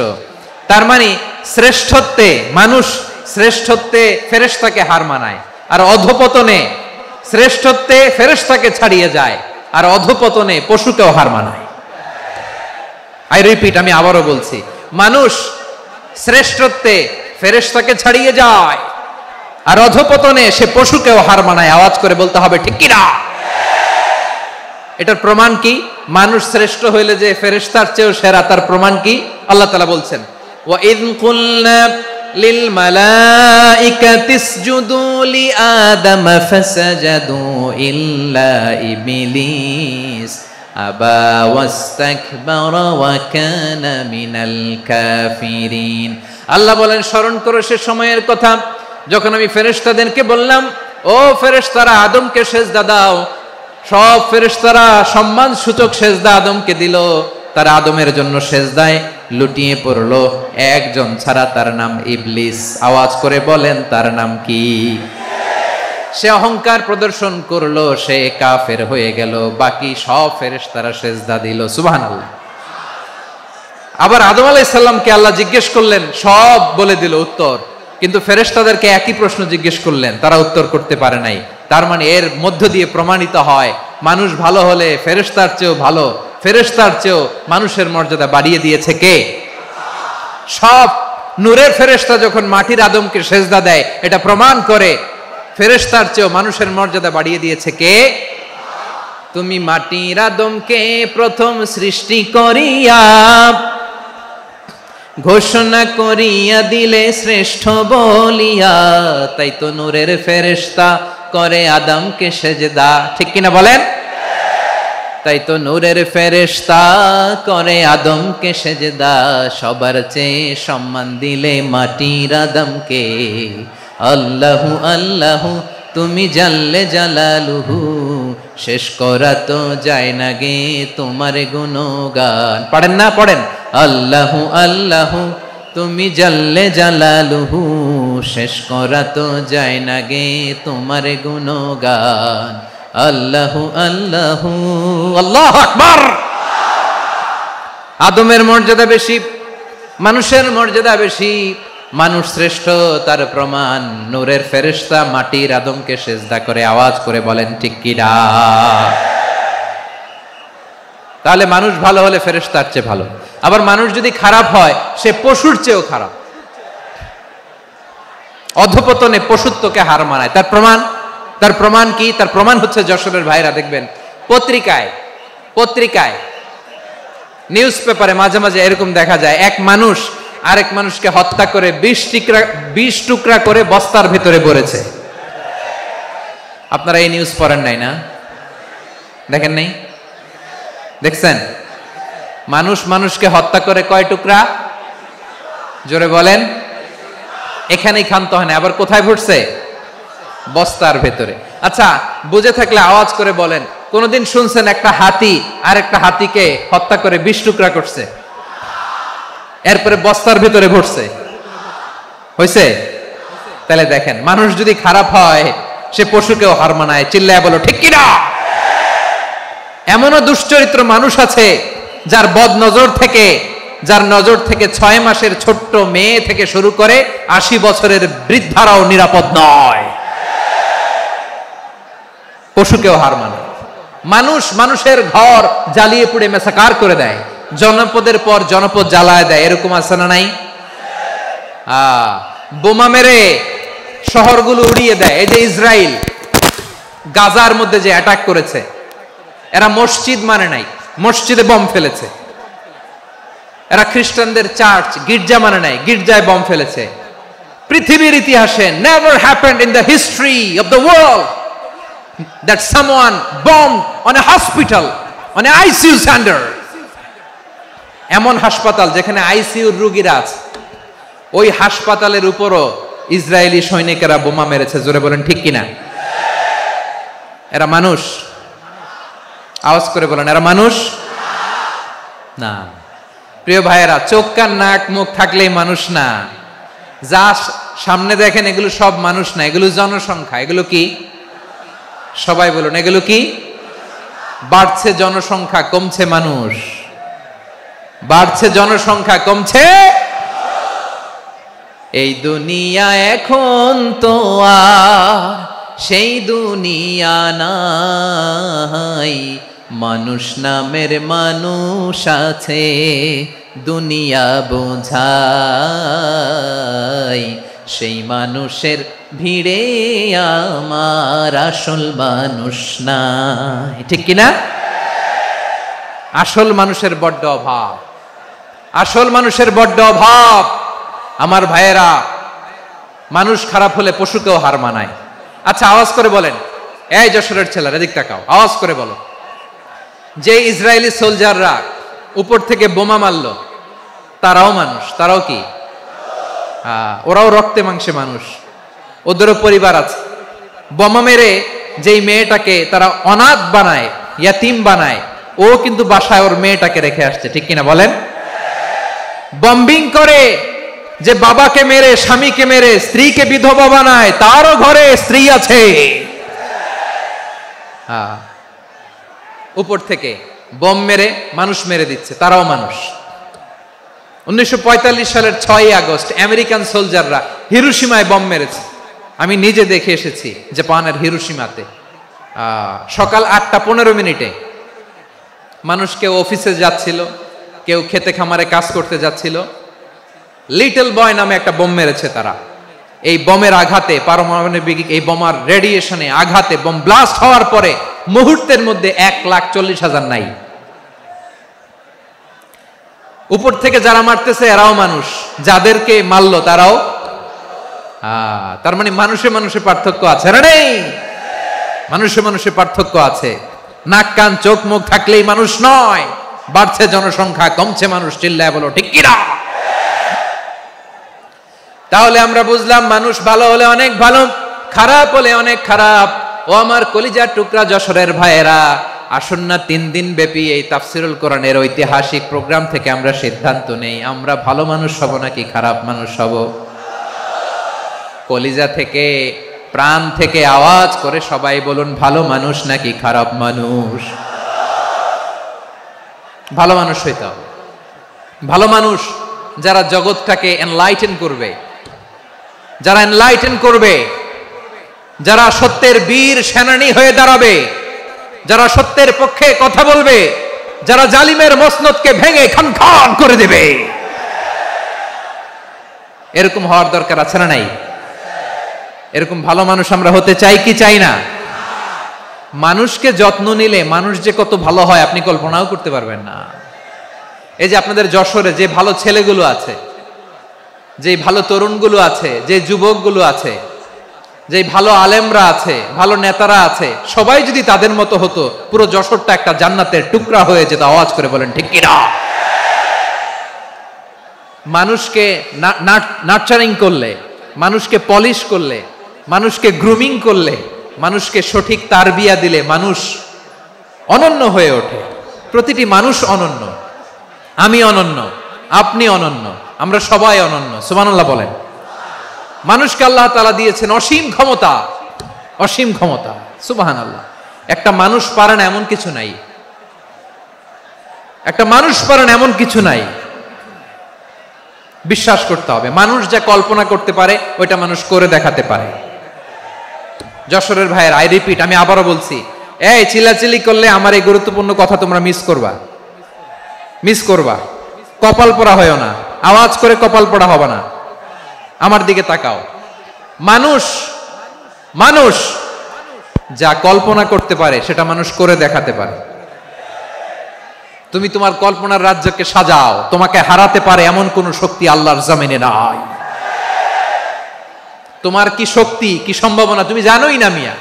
তার মানে শ্রেষ্ঠত্বে মানুষ, শ্রেষ্ঠত্বে ফেরেশতাকে হার মানায়, আর অধপতনে শ্রেষ্ঠত্বে ফেরেশতাকে ছাড়িয়ে যায়, আর অধপতনে পশুকেও হার মানায়। আই রিপিট, আমি আবারও বলছি, মানুষ শ্রেষ্ঠত্বে ফেরেশতাকে ছাড়িয়ে যায়, আর অধপতনে সে পশুকেও হার মানায়। আওয়াজ করে বলতে হবে ঠিক কি না? এটার প্রমাণ কি? মানুষ শ্রেষ্ঠ হইলে যে ফেরেশতার চেয়েও সেরা, তার প্রমাণ কি? আল্লাহ তাআলা বলছেন, ওয়া ইয কুলনা লিল মালাইকাতি ইসজুদু লি আদম ফাসাজাদু ইল্লা ইবলিস আবা ওয়াস্তাকবারা ওয়া কানা মিনাল কাফিরিন। আল্লাহ বলেন, স্মরণ করো সে সময়ের কথা যখন আমি ফেরেশতাদেরকে বললাম, ও ফেরেশতারা আদমকে সিজদা দাও। সব ফেরেশতারা সম্মান সূচক সিজদা আদমকে দিল, তারা আদমের জন্য সিজদায় লুটিয়ে পড়লো, একজন ছাড়া, তার নাম ইবলিস। আওয়াজ করে বলেন, তার নাম কি? সে অহংকার প্রদর্শন করলো, সে কাফের হয়ে গেল, বাকি সব ফেরেশতারা সিজদা দিল। সুবহানাল্লাহ। আবার আদম আলাইহিস সালামকে আল্লাহ জিজ্ঞেস করলেন, সব বলে দিল উত্তর, কিন্তু ফেরেশতাদেরকে একই প্রশ্ন জিজ্ঞেস করলেন, তারা উত্তর করতে পারে নাই। তার মানে এর মধ্য দিয়ে প্রমাণিত হয়, মানুষ ভালো হলে ফেরেশতার চেয়েও ভালো, ফেরেশতার চেয়েও মানুষের মর্যাদা বাড়িয়ে দিয়েছে কে? সব নূরের ফেরেশতা যখন মাটির আদমকে সিজদা দেয়, এটা প্রমাণ করে ফেরেশতার চেয়েও মানুষের মর্যাদা বাড়িয়ে দিয়েছে কে? তুমি মাটির আদমকে প্রথম সৃষ্টি করিয়া ঘোষণা করিয়া দিলে শ্রেষ্ঠ বলিয়া, তাই তো নূরের ফেরেশতা করে আদমকে সেজদা। ঠিক কিনা বলেন? তাই তো নূরের ফেরেশতা করে আদমকে সেজদা, সবার চেয়ে সম্মান দিলে মাটির আদমকে। আল্লাহু আল্লাহু তুমি জাল্লে জালালুহু, শেষ করা তো যায় না গে তোমার গুণগান। পড়েন না? পড়েন। আল্লাহু আল্লাহু তুমি জাল্লে জালালুহু, শেষ করা তো যায় না গে তোমার গুণগান। আল্লাহু আল্লাহু, আল্লাহু আকবার। আদমের মর্যাদা বেশি, মানুষের মর্যাদা বেশি, মানুষ শ্রেষ্ঠ তার প্রমাণ নূরের ফেরেশতা মাটির আদমকে সিজদা করে। আওয়াজ করে বলেন ঠিক কি না? তাহলে মানুষ ভালো হলে ফেরেশতার চেয়ে ভালো। আবার মানুষ যদি খারাপ হয় সে পশুর চেয়েও খারাপ, অধপতনে পশুত্বকে হার মানায়। তার প্রমাণ কি? তার প্রমাণ হচ্ছে যশোরের ভাইরা দেখবেন পত্রিকায় নিউজ পেপারে মাঝে মাঝে এরকম দেখা যায়, এক মানুষ আরেক মানুষকে হত্যা করে 20 টুকরা করে বস্তার ভিতরে ভরেছে। আপনারা এই নিউজ পড়েন নাই না? দেখেন নাই? দেখছেন? মানুষ মানুষকে হত্যা করে কয় টুকরা? জোরে বলেন। এখানেই ক্ষান্ত হয় না, আবার কোথায় ভরছে? বস্তার ভেতরে। আচ্ছা, বুঝে থাকলে আওয়াজ করে বলেন, কোনদিন শুনছেন একটা হাতি আর একটা হাতিকে হত্যা করে 20 টুকরা করছে, এরপরে বস্তার ভেতরে ভরছে? হয়েছে? তাহলে দেখেন, মানুষ যদি খারাপ হয় সে পশুকেও হার মানায়। চিল্লায় বলো ঠিক কিনা? এমনও দুশ্চরিত্র মানুষ আছে যার নজর থেকে 6 মাসের ছোট্ট মেয়ে থেকে শুরু করে 80 বছরের বৃদ্ধারাও নিরাপদ নয়। পশুকেও হার মানায়। মানুষের ঘর জ্বালিয়ে পুড়ে মেসাকার করে দেয়, জনপদের পর জনপদ জ্বালায় দেয়। এরকম আছে না নাই? বোমা মেরে শহরগুলো উড়িয়ে দেয়। এই যে ইসরায়েল গাজার মধ্যে যে অ্যাটাক করেছে, এরা মসজিদ মানে নাই, মসজিদে বম ফেলেছে। এরা খ্রিস্টানদের চার্চ গির্জা মানে নাই, গির্জায় বম ফেলেছে। পৃথিবীর ইতিহাসে never happened in the history of the world that someone bombed on a hospital, on a ICU center. এমন হাসপাতাল যেখানে আইসিইউর রোগীরা আছে, ওই হাসপাতালের উপরও ইসরায়েলি সৈনিকেরা বোমা মেরেছে। জোরে বলেন ঠিক কিনা? এরা মানুষ? আওয়াজ করে বলেন, এরা মানুষ না। প্রিয় ভাইয়েরা, চোখ কান নাক মুখ থাকলেই মানুষ না। যা সামনে দেখেন এগুলো সব মানুষ না, এগুলো জনসংখ্যা। এগুলো কি? সবাই বলুন, এগুলো কি? বাড়ছে জনসংখ্যা, কমছে মানুষ। বাড়ছে জনসংখ্যা, কমছে। এই দুনিয়া এখন তো আর সেই দুনিয়া নাই, মানুষ নামের মানুষ আছে দুনিয়া বোঝাই, সেই মানুষের ভিড়ে আমার আসল মানুষ নাই। ঠিক কিনা? আসল মানুষের বড্ড অভাব, আসল মানুষের বড্ড অভাব। আমার ভাইয়েরা, মানুষ খারাপ হলে পশুকেও হার মানায়। আচ্ছা, আওয়াজ করে বলেন, এই যশোরের ছেলেরা এদিক তাকাও, আওয়াজ করে বলো, যে ইসরায়েলি সোলজাররা উপর থেকে বোমা মারলো তারাও মানুষ? তারাও কি? ওরাও রক্তে মাংসে মানুষ, ওদেরও পরিবার আছে। বোমা মেরে যেই মেয়েটাকে তারা অনাথ বানায়, ইয়াতিম বানায়, ও কিন্তু বাসায় ওর মেয়েটাকে রেখে আসছে। ঠিক কিনা বলেন? বম্বিং করে যে বাবাকে মেরে, স্বামীকে মেরে স্ত্রীকে বিধবা বানায়, তারও ঘরে স্ত্রী আছে। উপর থেকে বম মেরে মানুষ মেরে দিচ্ছে, তারাও মানুষ। 1945 সালের 6 আগস্ট আমেরিকান সোলজাররা হিরোশিমায় বম মেরেছে। আমি নিজে দেখে এসেছি জাপানের হিরোশিমাতে। সকাল 8:15 মানুষ কেউ অফিসে যাচ্ছিল, কেউ খেতে খামারে কাজ করতে যাচ্ছিল। লিটল বয় নামে একটা বোম মেরেছে তারা। এই বোমের আঘাতে, পারমাণবিক এই বোমার রেডিয়েশনে আঘাতে বোম ব্লাস্ট হওয়ার পরে মুহূর্তের মধ্যে 1,40,000 নাই। উপর থেকে যারা মারতেছে এরাও মানুষ, যাদেরকে মারলো তারাও। তার মানে মানুষে মানুষে পার্থক্য আছে না? নেই? মানুষে মানুষে পার্থক্য আছে। নাক কান চোখ মুখ থাকলেই মানুষ নয়। বাড়ছে জনসংখ্যা, কমছে মানুষ। চিল্লায় বলো ঠিক কিনা? তাহলে আমরা বুঝলাম, মানুষ ভালো হলে অনেক ভালো, খারাপ হলে অনেক খারাপ। ও আমার কলিজার টুকরা যশোরের ভাইয়েরা, আসুন না 3 দিন ব্যাপী এই তাফসিরুল কোরআনের ঐতিহাসিক প্রোগ্রাম থেকে আমরা সিদ্ধান্ত নেই, আমরা ভালো মানুষ হব নাকি খারাপ মানুষ হব। কলিজা থেকে, প্রাণ থেকে আওয়াজ করে সবাই বলুন, ভালো মানুষ নাকি খারাপ মানুষ? ভালো মানুষ হইতে হবে। ভালো মানুষ যারা জগৎটাকে এনলাইটেন করবে, যারা এনলাইটেন করবে, যারা সত্যের বীর সেনানী হয়ে দাঁড়াবে, যারা সত্যের পক্ষে কথা বলবে, যারা জালিমের মসনদকে ভেঙে খান খান করে দেবে। এরকম হওয়ার দরকার আছে না নাই? এরকম ভালো মানুষ আমরা হতে চাই কি চাই না? মানুষকে যত্ন নিলে মানুষ যে কত ভালো হয় আপনি কল্পনাও করতে পারবেন না। এই যে আপনাদের যশোরে যে ভালো ছেলেগুলো আছে, যে ভালো তরুণগুলো আছে, যে যুবকগুলো আছে, যে ভালো আলেমরা আছে, ভালো নেতারা আছে, সবাই যদি তাদের মতো হতো পুরো যশোরটা একটা জান্নাতের টুকরা হয়ে যেত। আওয়াজ করে বলেন ঠিক কিনা? মানুষকে নার্চারিং করলে, মানুষকে পলিশ করলে, মানুষকে গ্রুমিং করলে, মানুষকে সঠিক তারবিয়া দিলে মানুষ অনন্য হয়ে ওঠে। প্রতিটি মানুষ অনন্য। আমি অনন্য, আপনি অনন্য, আমরা সবাই অনন্য। সুবহানাল্লাহ বলেন। মানুষকে আল্লাহ তাআলা দিয়েছেন অসীম ক্ষমতা, অসীম ক্ষমতা। সুবহানাল্লাহ। একটা মানুষ পারে না এমন কিছু নাই, একটা মানুষ পারে না এমন কিছু নাই। বিশ্বাস করতে হবে, মানুষ যা কল্পনা করতে পারে ওইটা মানুষ করে দেখাতে পারে। যশোরের ভাইয়ের, আই রিপিট, আমি আবারও বলছি, এই চিল্লাচিল্লি করলে আমার এই গুরুত্বপূর্ণ কথা তোমরা মিস করবা, মিস করবা। কপাল পোড়া হয় না, আওয়াজ করে কপাল পোড়া হবে না। আমার দিকে তাকাও। মানুষ মানুষ যা কল্পনা করতে পারে সেটা মানুষ করে দেখাতে পারে। তুমি তোমার কল্পনার রাজ্যকে সাজাও, তোমাকে হারাতে পারে এমন কোন শক্তি আল্লাহর জমিনে নাই। তোমার কি শক্তি, কি সম্ভাবনা তুমি জানোই না মিয়া।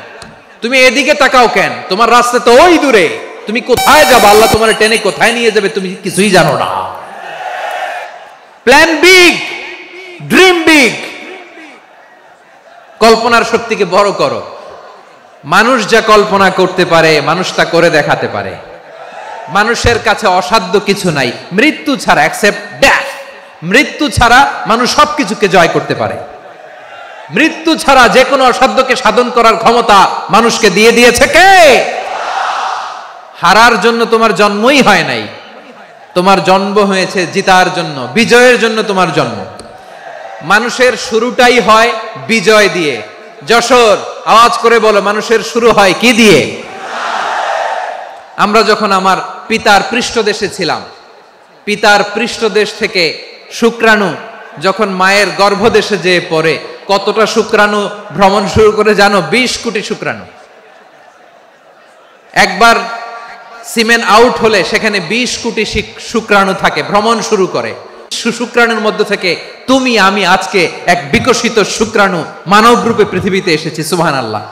তুমি এদিকে তাকাও কেন? তোমার রাস্তা তো ওই দূরে। তুমি কোথায় যাবে, আল্লাহ তোমার টেনে কোথায় নিয়ে যাবে তুমি কিছুই জানো না। Plan big, dream big. কল্পনার শক্তিকে বড় করো। মানুষ যা কল্পনা করতে পারে মানুষ তা করে দেখাতে পারে। মানুষের কাছে অসাধ্য কিছু নাই মৃত্যু ছাড়া, এক্সেপ্ট ডেথ। মৃত্যু ছাড়া মানুষ সবকিছুকে জয় করতে পারে। মৃত্যু ছাড়া যে কোনো অসাধ্যকে সাধন করার ক্ষমতা মানুষকে দিয়ে দিয়েছে কে? হারার জন্য তোমার জন্মই হয় নাই, তোমার জন্ম হয়েছে জিতার জন্য, বিজয়ের জন্য তোমার জন্ম। মানুষের শুরুটাই হয় বিজয় দিয়ে। যশোর, আওয়াজ করে বলো, মানুষের শুরু হয় কি দিয়ে? আমরা যখন আমার পিতার পৃষ্ঠদেশে ছিলাম, পিতার পৃষ্ঠদেশ থেকে শুক্রাণু যখন মায়ের গর্ভদেশে যেয়ে পড়ে, কতটা শুক্রাণু ভ্রমণ শুরু করে জানো? 20 কোটি শুক্রাণু। একবার সিমেন আউট হলে সেখানে 20 কোটি শুক্রাণু থাকে, ভ্রমণ শুরু করে। শুক্রাণুর মধ্য থেকে তুমি আমি আজকে এক বিকশিত শুক্রাণু মানব রূপে পৃথিবীতে এসেছি। সুবহানাল্লাহ।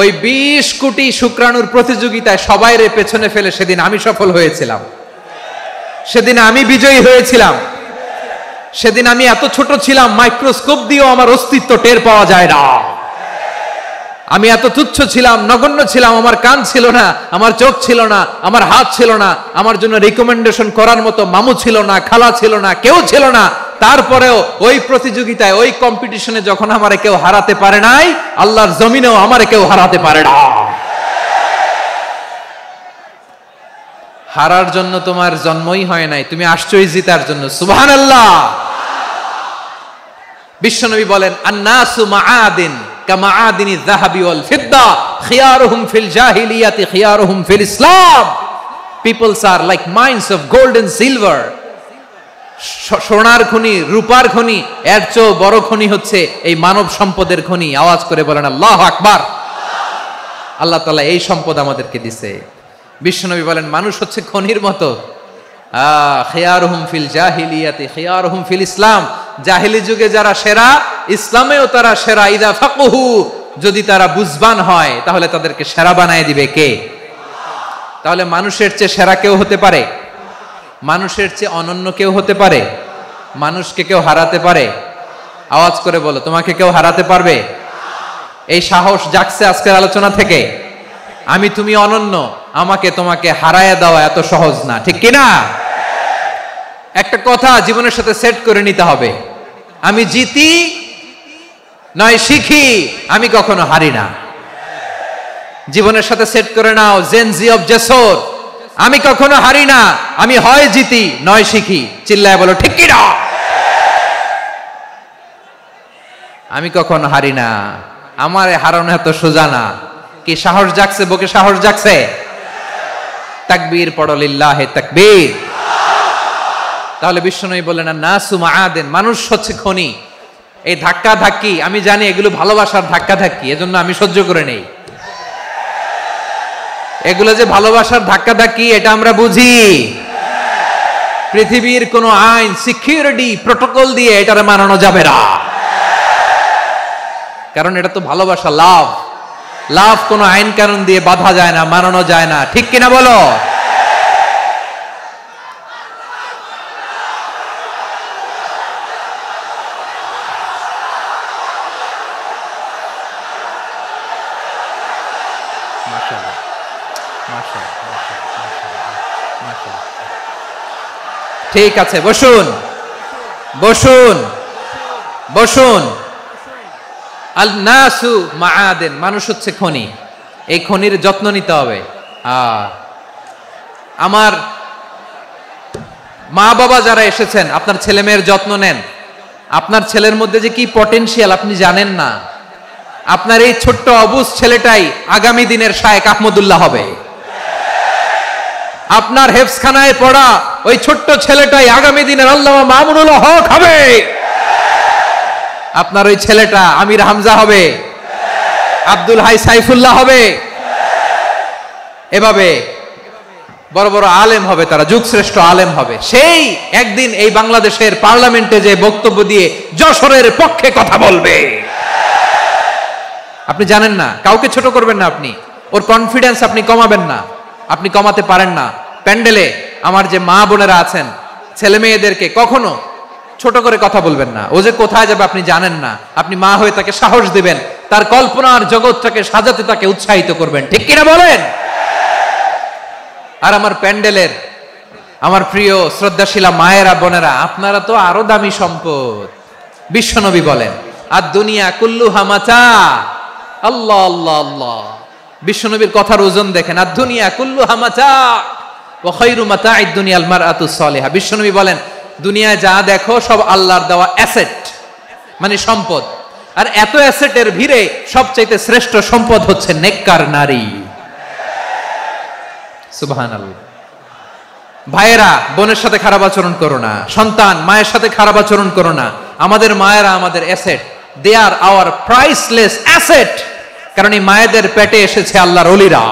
ওই 20 কোটি শুক্রাণুর প্রতিযোগিতায় সবাইরে পেছনে ফেলে সেদিন আমি সফল হয়েছিলাম, সেদিন আমি বিজয়ী হয়েছিলাম। সেদিন আমি এত ছোট ছিলাম মাইক্রোস্কোপ দিয়েও আমার অস্তিত্ব টের পাওয়া যায় না। আমি এত তুচ্ছ ছিলাম, নগণ্য ছিলাম। আমার কান ছিল না, আমার চোখ ছিল না, আমার হাত ছিল না, আমার জন্য রিকমেন্ডেশন করার মতো মামু ছিল না, খালা ছিল না, কেউ ছিল না। তারপরেও ওই প্রতিযোগিতায়, ওই কম্পিটিশনে যখন আমারে কেউ হারাতে পারে নাই, আল্লাহর জমিনেও আমারে কেউ হারাতে পারে না। হারার জন্য তোমার জন্মই হয় নাই, তুমি আসছই জিতার জন্য। সুবহানাল্লাহ। বিশ্বনবী বলেন, আন-নাসু মাআদিন কামাআদিনি যাহাবি ওয়াল ফিদ্দা খিয়ারুহুম ফিল জাহিলিয়াতি খিয়ারুহুম ফিল ইসলাম। Peoples are like mines of gold and silver. সোনার খনি, রূপার খনি, এর চেয়ে বড় খনি হচ্ছে এই মানব সম্পদের খনি। আওয়াজ করে বলেন আল্লাহু আকবার। আল্লাহ তাআলা এই সম্পদ আমাদেরকে দিয়েছে। বিশ্বনবী বলেন, মানুষ হচ্ছে খনির মতো। খিয়ারুহুম ফিল জাহিলিয়াতি খিয়ারুহুম ফিল ইসলাম। জাহিলি যুগে যারা সেরা, ইসলামেও তারা সেরা। ইদা ফাকুহু, যদি তারা বুঝবান হয় তাহলে তাদেরকে সেরা বানায় দিবে কে? তাহলে মানুষের চেয়ে সেরা কেউ হতে পারে? মানুষের চেয়ে অনন্য কেউ হতে পারে? মানুষকে কেউ হারাতে পারে? আওয়াজ করে বলো, তোমাকে কেউ হারাতে পারবে? এই সাহস জাগছে আজকের আলোচনা থেকে। আমি তুমি অনন্য, আমাকে তোমাকে হারায় দেওয়া এত সহজ না, ঠিক কিনা? একটা কথা জীবনের সাথে সেট করে নিতে হবে, আমি জিতি নয় শিখি, আমি কখনো হারি না। জীবনের সাথে সেট করে নাও, জেনজি অফ যশোর, আমি কখনো হারি না, আমি হয় জিতি নয় শিখি। চিল্লায় বলো ঠিক কিনা? আমি কখনো হারি না, আমার হারানো এত সোজা না। কি সাহস জাগছে? বুকে সাহস জাগছে? তাকবীর পড়ো, লিল্লাহে তাকবীর। তাহলে বিশ্বনবী বললেন নাসু মাআদিন, মানুষ হচ্ছে খনি। এই ধাক্কা ধাক্কি আমি জানি এগুলো ভালোবাসার ধাক্কা ধাক্কি, এজন্য আমি সহ্য করে নেই। এগুলো যে ভালোবাসার ধাক্কা ধাক্কি এটা আমরা বুঝি। পৃথিবীর কোন আইন, সিকিউরিটি প্রটোকল দিয়ে এটারে মানানো যাবে না, কারণ এটা তো ভালোবাসা, লাভ। লাভ কোন আইন কানুন দিয়ে বাধা যায় না, মানানো যায় না, ঠিক কিনা বলো? ঠিক আছে, বসুন বসুন বসুন। আল নাসু মাআদিন, মানুষ হচ্ছে খনি। এই খনির যত্ন নিতে হবে। আমার মা বাবা যারা এসেছেন, আপনার ছেলে মেয়ের যত্ন নেন। আপনার ছেলের মধ্যে যে কি পটেনশিয়াল আপনি জানেন না। আপনার এই ছোট্ট অবুজ ছেলেটাই আগামী দিনের শায়েখ আহমদুল্লাহ হবে। আপনার হেফজখানায় পড়া ওই ছোট্ট ছেলেটাই আগামী দিনের আল্লামা মামুনুল হক হবে। আপনার ওই ছেলেটা আমির হামজা হবে, আব্দুল হাই সাইফুল্লাহ হবে। এভাবে বড় বড় আলেম হবে, তারা যুগশ্রেষ্ঠ আলেম হবে। সেই একদিন এই বাংলাদেশের পার্লামেন্টে যে বক্তব্য দিয়ে যশোরের পক্ষে কথা বলবে। আপনি জানেন না, কাউকে ছোট করবেন না আপনি, ওর কনফিডেন্স আপনি কমাবেন না, আপনি কমাতে পারেন না। প্যান্ডেলে আমার যে মা বোনেরা আছেন, ছেলে মেয়েদেরকে কখনো ছোট করে কথা বলবেন না। ও যে কোথায় যাবে আপনি জানেন না, আপনি মা হয়ে তাকে সাহস দিবেন, তার কল্পনার জগৎটাকে সাজাতে তাকে উৎসাহিত করবেন, ঠিক কিনা বলেন? আর আমার প্যান্ডেলের আমার প্রিয় শ্রদ্ধাশীলা মায়েরা বোনেরা, আপনারা তো আরো দামি সম্পদ। বিশ্বনবী বলেন আর দুনিয়া কুল্লুহা মাতা। আল্লাহ আল্লাহ আল্লাহ, বিশ্বনবীর কথার ওজন দেখেন। আর দুনিয়া কুল্লুহা মাতা ওয়া খায়রু মাতা'আদ দুনিয়াল মারআতুস সালিহা। বিশ্বনবী বলেন দুনিয়ায় যা দেখো সব আল্লাহর দেওয়া অ্যাসেট, মানে সম্পদ। আর এত অ্যাসেটের ভিড়ে সবচেয়ে শ্রেষ্ঠ সম্পদ হচ্ছে নেককার নারী। সুবহানাল্লাহ। ভাইয়েরা বোনের সাথে খারাপ আচরণ করো না, সন্তান মায়ের সাথে খারাপ আচরণ করো না। আমাদের মায়েরা আমাদের asset, they are our priceless asset. কারণ এই মায়েদের পেটে এসেছে আল্লাহর ওলিরা,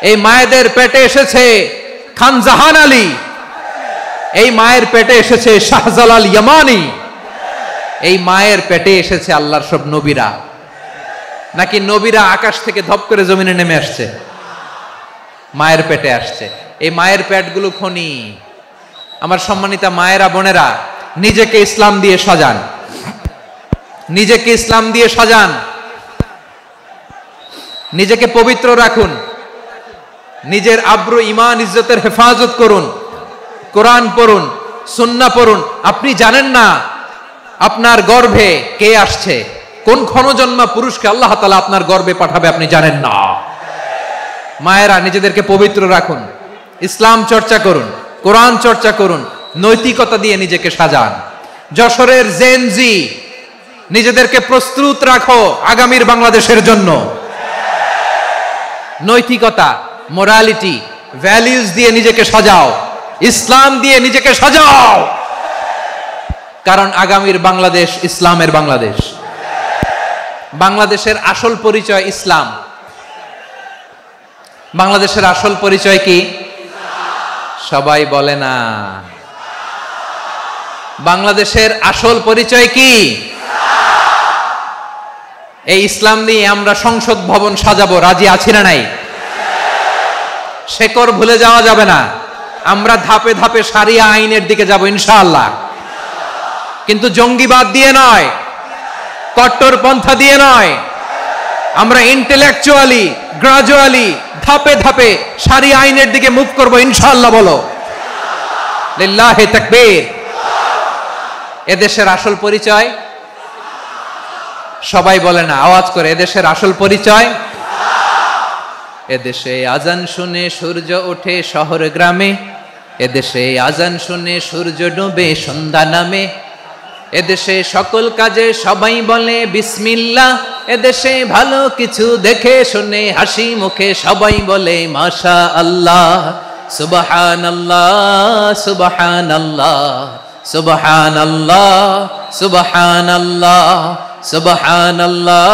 এই মায়েদের পেটে এসেছে খান জাহান আলী, এই মায়ের পেটে এসেছে শাহজালাল ইয়ামানি, এই মায়ের পেটে এসেছে আল্লাহর সব নবীরা। নাকি নবীরা আকাশ থেকে ধপ করে জমিনে নেমে আসছে? মায়ের পেটে আসছে। এই মায়ের পেটগুলো খনি। আমার সম্মানিতা মায়েরা বোনেরা, নিজেকে ইসলাম দিয়ে সাজান, নিজেকে ইসলাম দিয়ে সাজান, নিজেকে পবিত্র রাখুন, নিজের আব্রু ইমান ইজ্জতের হেফাজত করুন, কোরআন পড়ুন, সুন্নাহ পড়ুন। আপনি জানেন না আপনার গর্ভে কে আসছে, কোন ক্ষণজন্মা পুরুষকে আল্লাহ তাআলা আপনার গর্ভে পাঠাবে আপনি জানেন না। মায়েরা নিজেদেরকে পবিত্র রাখুন, ইসলাম চর্চা করুন, কোরআন চর্চা করুন, নৈতিকতা দিয়ে নিজেকে সাজান। যশোরের জেনজি, নিজেদেরকে প্রস্তুত রাখো আগামীর বাংলাদেশের জন্য। নৈতিকতা, মোরালিটি, ভ্যালিউজ দিয়ে নিজেকে সাজাও, ইসলাম দিয়ে নিজেকে সাজাও। কারণ আগামীর বাংলাদেশ ইসলামের বাংলাদেশ। বাংলাদেশের আসল পরিচয় ইসলাম। বাংলাদেশের আসল পরিচয় কি? সবাই বলে না। বাংলাদেশের আসল পরিচয় কি? এই ইসলাম নিয়ে আমরা সংসদ ভবন সাজাবো, রাজি আছি না নাই? শেকড় ভুলে যাওয়া যাবে না। আমরা ধাপে ধাপে শারিয়া আইনের দিকে যাব ইনশাআল্লাহ, কিন্তু জঙ্গিবাদ দিয়ে নয়, কট্টরপন্থা দিয়ে নয়। আমরা ইন্টেলেকচুয়ালি, গ্রাজুয়ালি, ধাপে ধাপে শারিয়া আইনের দিকে মুভ করব ইনশাআল্লাহ। বলো লিল্লাহি তাকবীর। এদেশের আসল পরিচয় সবাই বলে না, আওয়াজ করে, এদেশের আসল পরিচয়। এদেশে আজান শুনে সূর্য ওঠে শহর গ্রামে, এদেশে আজান শুনে সূর্য ডুবে সন্ধ্যা নামে। এদেশে সকল কাজে সবাই বলে বিসমিল্লাহ, এদেশে ভালো কিছু দেখে শুনে হাসি মুখে সবাই বলে মাশা আল্লাহ। সুবহানাল্লাহ সুবহানাল্লাহ সুবহানাল্লাহ সুবহানাল্লাহ সুবহানাল্লাহ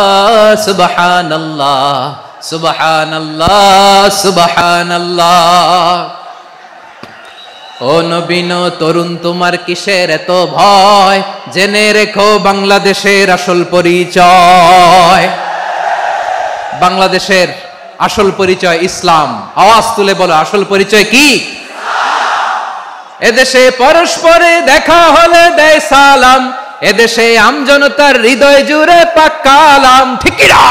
সুবহানাল্লাহ সুবহানাল্লাহ সুবহানাল্লাহ। ও নবীন তরুণ তোমার কিসের এত ভয়, জেনে রেখো বাংলাদেশের আসল পরিচয়। বাংলাদেশের আসল পরিচয় ইসলাম। আওয়াজ তুলে বলো, আসল পরিচয় কি? এদেশে পরস্পরে দেখা হলে দেয় সালাম, এদেশে আমজনতার হৃদয় জুড়ে পাক্কা আলাম। ঠিক কি না?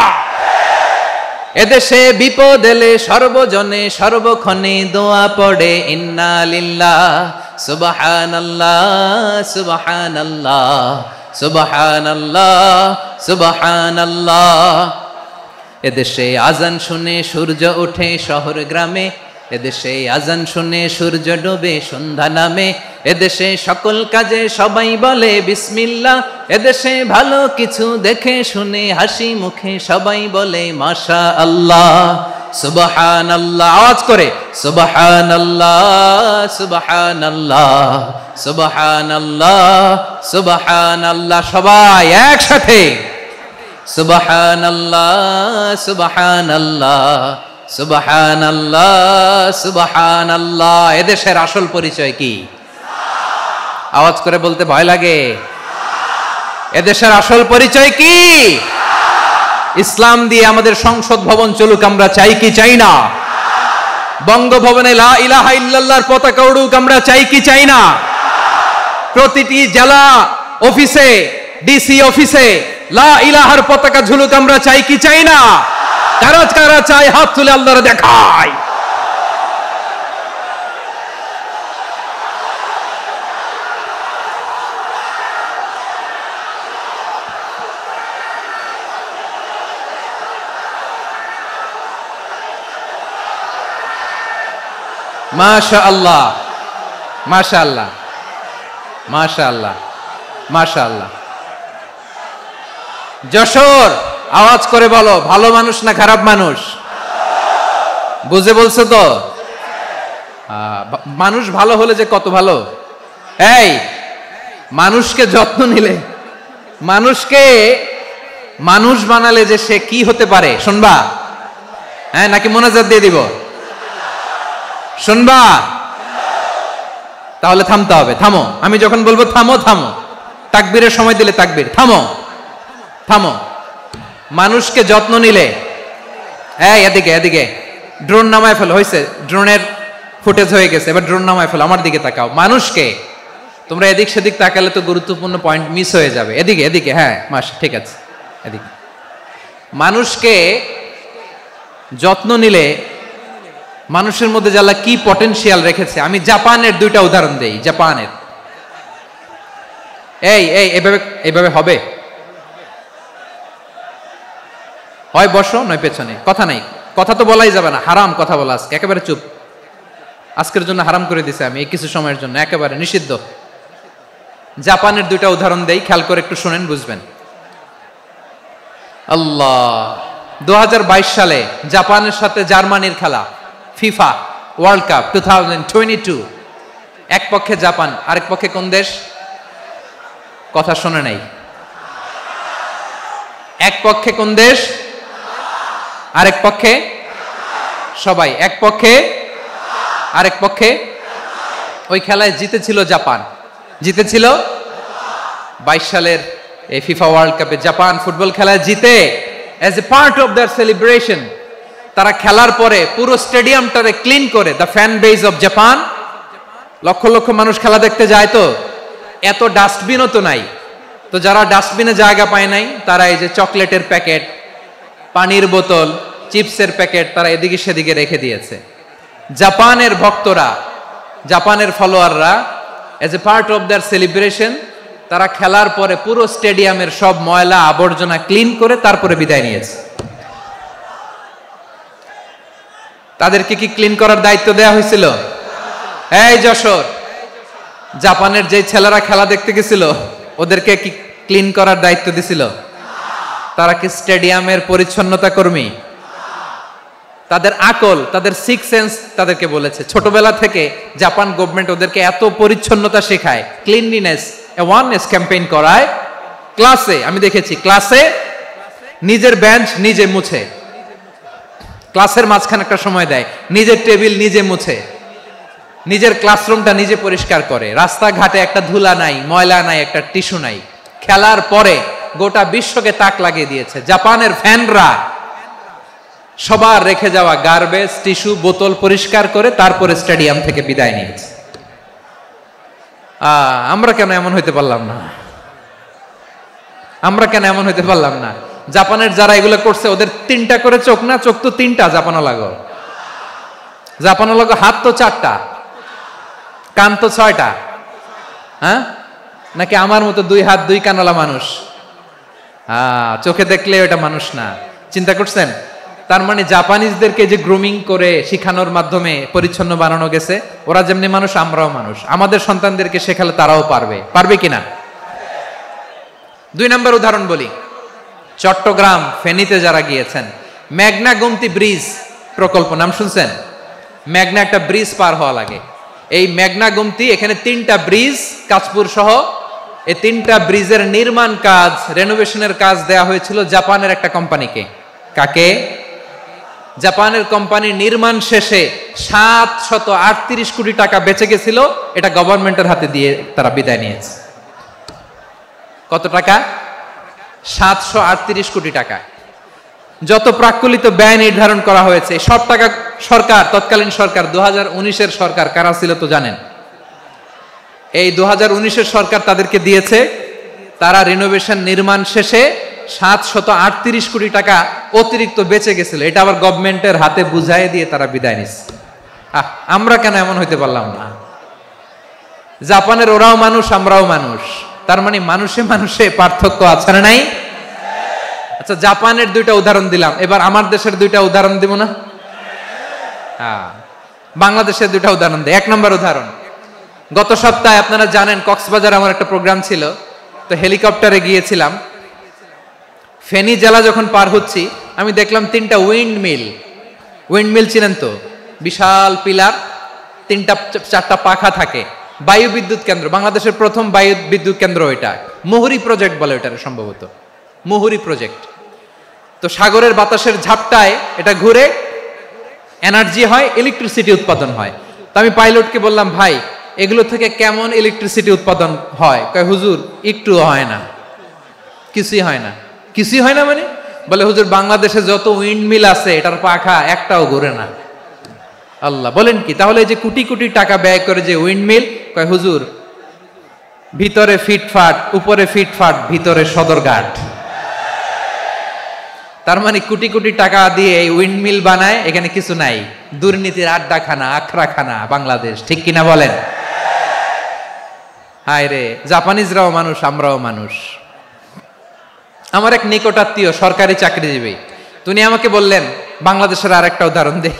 এদেশে বিপদ এলে সর্বজনে সর্বক্ষণে দোয়া পড়ে ইন্না লিল্লাহ সুবহানাল্লাহ সুবহানাল্লাহ সুবহানাল্লাহ সুবহানাল্লাহ। এদেশে আজান শুনে সূর্য ওঠে শহর গ্রামে, এদেশে আজান শুনে সূর্য ডোবে সন্ধ্যা নামে, এদেশে সকল কাজে সবাই বলে বিসমিল্লাহ, এদেশে ভালো কিছু দেখে শুনে হাসি মুখে সবাই বলে মাশা আল্লাহ। সুবহানাল্লাহ, আওয়াজ করে সুবহানাল্লাহ সুবহানাল্লাহ সুবহানাল্লাহ সুবহানাল্লাহ। সবাই একসাথে সুবহানাল্লাহ সুবহানাল্লাহ সুবহানাল্লাহ সুবহানাল্লাহ। এদেশের আসল পরিচয় কি? আওয়াজ করে বলতে ভয় লাগে। এদেশের আসল পরিচয় কি? ইসলাম দিয়ে আমাদের সংসদ ভবন চলুক, আমরা চাই কি চাই না? বঙ্গভবনে লা ইলাহা ইল্লাল্লাহর পতাকা উড়ুক, আমরা চাই কি চাই না? প্রতিটি জেলা অফিসে, ডিসি অফিসে লা ইলাহার পতাকা ঝুলুক, আমরা চাই কি চাই না? কারা কারা চাই হাত তুলে আল্লাহরে দেখায়। মাশাআল্লাহ মাশাআল্লাহ মাশাআল্লাহ মাশাআল্লাহ। যশোর, আওয়াজ করে বলো, ভালো মানুষ না খারাপ মানুষ? বুঝে বলছো তো? মানুষ ভালো হলে যে কত ভালো। এই মানুষকে যত্ন নিলে, মানুষকে মানুষ বানালে যে সে কি হতে পারে শুনবা? হ্যাঁ, নাকি মোনাজাত দিয়ে দিব? শুনবা? তাহলে থামতে হবে। থামো, আমি যখন বলবো থামো থামো, তাকবীরের সময় দিলে তাকবীর। থামো থামো। মানুষকে যত্ন নিলে, এই এদিকে এদিকে, ড্রোন নামায় ফেলো। হয়েছে, ড্রোনের ফুটেজ হয়ে গেছে, এবার ড্রোন নামায় ফেলো। আমার দিকে তাকাও। মানুষকে, তোমরা এদিক সেদিক তাকালে তো গুরুত্বপূর্ণ পয়েন্ট মিস হয়ে যাবে। এদিকে এদিকে, হ্যাঁ মাস ঠিক আছে, এদিকে। মানুষকে যত্ন নিলে মানুষের মধ্যে যারা কি পটেনশিয়াল রেখেছে। আমি জাপানের দুইটা উদাহরণ দেই। জাপানের, এই এই এভাবে এভাবে হবে, হয় বসো নয় পেছনে, কথা নাই, কথা তো বলাই যাবে না, হারাম কথা বলা আজকে, একেবারে চুপ। আজকের জন্য হারাম করে দিছে আমি, এই কিছু সময়ের জন্য একেবারে নিষিদ্ধ। জাপানের দুইটা উদাহরণ দেই, খেয়াল করে একটু শুনেন, বুঝবেন। আল্লাহ, 2022 সালে জাপানের সাথে জার্মানির খেলা, ফিফা ওয়ার্ল্ড কাপ 2022। এক পক্ষে জাপান, আরেক পক্ষে কোন দেশ? কথা শোনে নাই। এক পক্ষে কোন দেশ? আরেক পক্ষে সবাই। এক পক্ষে আরেক পক্ষে। ওই খেলায় জিতেছিল জাপান, জিতেছিল 22 সালের এই ফিফা ওয়ার্ল্ড কাপে। জাপান ফুটবল খেলায় জিতে, as a part of their celebration তারা খেলার পরে পুরো স্টেডিয়ামটারে ক্লিন করে। The fan base of Japan, লক্ষ লক্ষ মানুষ খেলা দেখতে যায়, তো এত ডাস্টবিনও তো নাই। তো যারা ডাস্টবিনে জায়গা পায় নাই, তারা এই যে চকলেটের প্যাকেট, পানির বোতল, চিপসের প্যাকেট তারা এদিকে সেদিকে রেখে দিয়েছে। জাপানের ভক্তরা, জাপানের ফলোয়াররা, as a part of their celebration তারা খেলার পরে পুরো স্টেডিয়ামের সব ময়লা আবর্জনা ক্লিন করে তারপরে বিদায় নিয়েছে। তাদেরকে কি ক্লিন করার দায়িত্ব দেওয়া হয়েছিল? এই যশোর, জাপানের যে ছেলেরা খেলা দেখতে গেছিল ওদেরকে কি ক্লিন করার দায়িত্ব দিছিল? তারা কি স্টেডিয়ামের পরিচ্ছন্নতা কর্মী? তাদের আকল, তাদের সিক্স সেন্স তাদেরকে বলেছে। ছোটবেলা থেকে জাপান গভর্নমেন্ট ওদেরকে এত পরিচ্ছন্নতা শেখায়, ক্লিনলিনেস অ্যাওয়ারনেস ক্যাম্পেইন করায়। ক্লাসে আমি দেখেছি, ক্লাসে নিজের বেঞ্চ নিজে মুছে, ক্লাসের মাঝখানে একটা সময় দেয়, নিজের টেবিল নিজে মুছে, নিজের ক্লাসরুমটা নিজে পরিষ্কার করে। রাস্তাঘাটে একটা ধুলা নাই, ময়লা নাই, একটা টিস্যু নাই। খেলার পরে গোটা বিশ্বকে তাক লাগিয়ে দিয়েছে। জাপানের ফ্যানরা সবার রেখে যাওয়া গার্বেজ, টিস্যু, বোতল পরিষ্কার করে তারপরে স্টেডিয়াম থেকে বিদায় নিয়েছে। আমরা কেন এমন হইতে পারলাম না? আমরা কেন এমন হইতে পারলাম না? জাপানের যারা এগুলো করছে ওদের 3টা করে চোখ না? চোখ তো 3টা জাপানো লাগো, জাপানো লাগো। হাত তো 4টা, কান তো 6টা। হ্যাঁ, নাকি আমার মতো 2 হাত 2 কানওয়ালা মানুষ? চোখে দেখলে ওটা মানুষ না। চিন্তা করছেন? তার মানে জাপানিজদেরকে যে গ্রুমিং করে শিখানোর মাধ্যমে পরিচ্ছন্ন বানানো গেছে, ওরা যেমনি মানুষ আমরাও মানুষ। আমাদের সন্তানদেরকে শেখালে তারাও পারবে, পারবে কিনা? 2 নম্বর উদাহরণ বলি। চট্টগ্রাম ফেনীতে যারা গিয়েছেন, মেঘনা গোমতী ব্রিজ প্রকল্প নাম শুনছেন? মেঘনা একটা ব্রিজ পার হওয়া লাগে। এই মেঘনা গোমতী, এখানে 3টা ব্রিজ কাঁচপুর সহ, এই 3টা ব্রিজের নির্মাণ কাজ, রেনোভেশনের কাজ দেয়া হয়েছিল জাপানের একটা কোম্পানিকে। কাকে? জাপানের কোম্পানি। নির্মাণ শেষে 738 কোটি টাকা বেঁচে গেছিল, এটা গভর্নমেন্টের হাতে দিয়ে তারা বিদায় নিয়েছে। কত টাকা? 738 কোটি টাকা। যত প্রাক্কলিত ব্যয় নির্ধারণ করা হয়েছে সব টাকা সরকার, তৎকালীন সরকার 2019-এর সরকার, কারা ছিল তো জানেন? এই 2019-এর সরকার তাদেরকে দিয়েছে। তারা রিনোভেশন নির্মাণ শেষে 738 কোটি টাকা অতিরিক্ত বেঁচে গেছিল, এটা আবার গভর্নমেন্টের হাতে বুঝাই দিয়ে তারা বিদায় নিচ্ছে। আমরা কেন এমন হইতে পারলাম না? জাপানের ওরাও মানুষ, আমরাও মানুষ। তার মানে মানুষে মানুষে পার্থক্য আছে না নাই? আচ্ছা, জাপানের 2টা উদাহরণ দিলাম, এবার আমার দেশের 2টা উদাহরণ দিব না? বাংলাদেশের 2টা উদাহরণ দেয়। 1 নম্বর উদাহরণ, গত সপ্তাহে আপনারা জানেন কক্সবাজার আমার একটা প্রোগ্রাম ছিল, তো হেলিকপ্টারে গিয়েছিলাম। ফেনী জেলা যখন পার হচ্ছি, আমি দেখলাম 3টা উইন্ড মিল চিনেন তো? বিশাল পিলার, 3টা-4টা পাখা থাকে। বায়ু বিদ্যুৎ কেন্দ্র, বাংলাদেশের প্রথম বায়ু বিদ্যুৎ কেন্দ্র এটা। মুহুরী প্রজেক্ট বলে এটা, সম্ভবত মুহুরী প্রজেক্ট। তো সাগরের বাতাসের ঝাপটায় এটা ঘুরে এনার্জি হয়, ইলেকট্রিসিটি উৎপাদন হয়। তো আমি পাইলটকে বললাম, ভাই এগুলো থেকে কেমন ইলেকট্রিসিটি উৎপাদন হয়? কয়, হুজুর একটুও হয় না, কিছুই হয় না। কিছুই হয় না মানে? বলে, হুজুর বাংলাদেশে যত উইন্ড মিল আছে এটার পাখা একটাও ঘুরে না। আল্লাহ, বলেন কি? তাহলে যে কোটি কোটি টাকা ব্যয় করে যে উইন্ড মিল, কয় হুজুর ভিতরে ফিটফাট, উপরে ফিটফাট, ভিতরে সদরঘাট। তার মানে কোটি কোটি টাকা দিয়ে এই উইন্ড মিল বানায়, এখানে কিছু নাই। দুর্নীতির আড্ডাখানা, আখড়াখানা বাংলাদেশ, ঠিক কিনা বলেন? হায় রে, জাপানিজরাও মানুষ, আমরাও মানুষ। আমার এক নিকটাত্মীয় সরকারি চাকরিজীবী, উনি আমাকে বললেন, বাংলাদেশের আর একটা উদাহরণ দেই।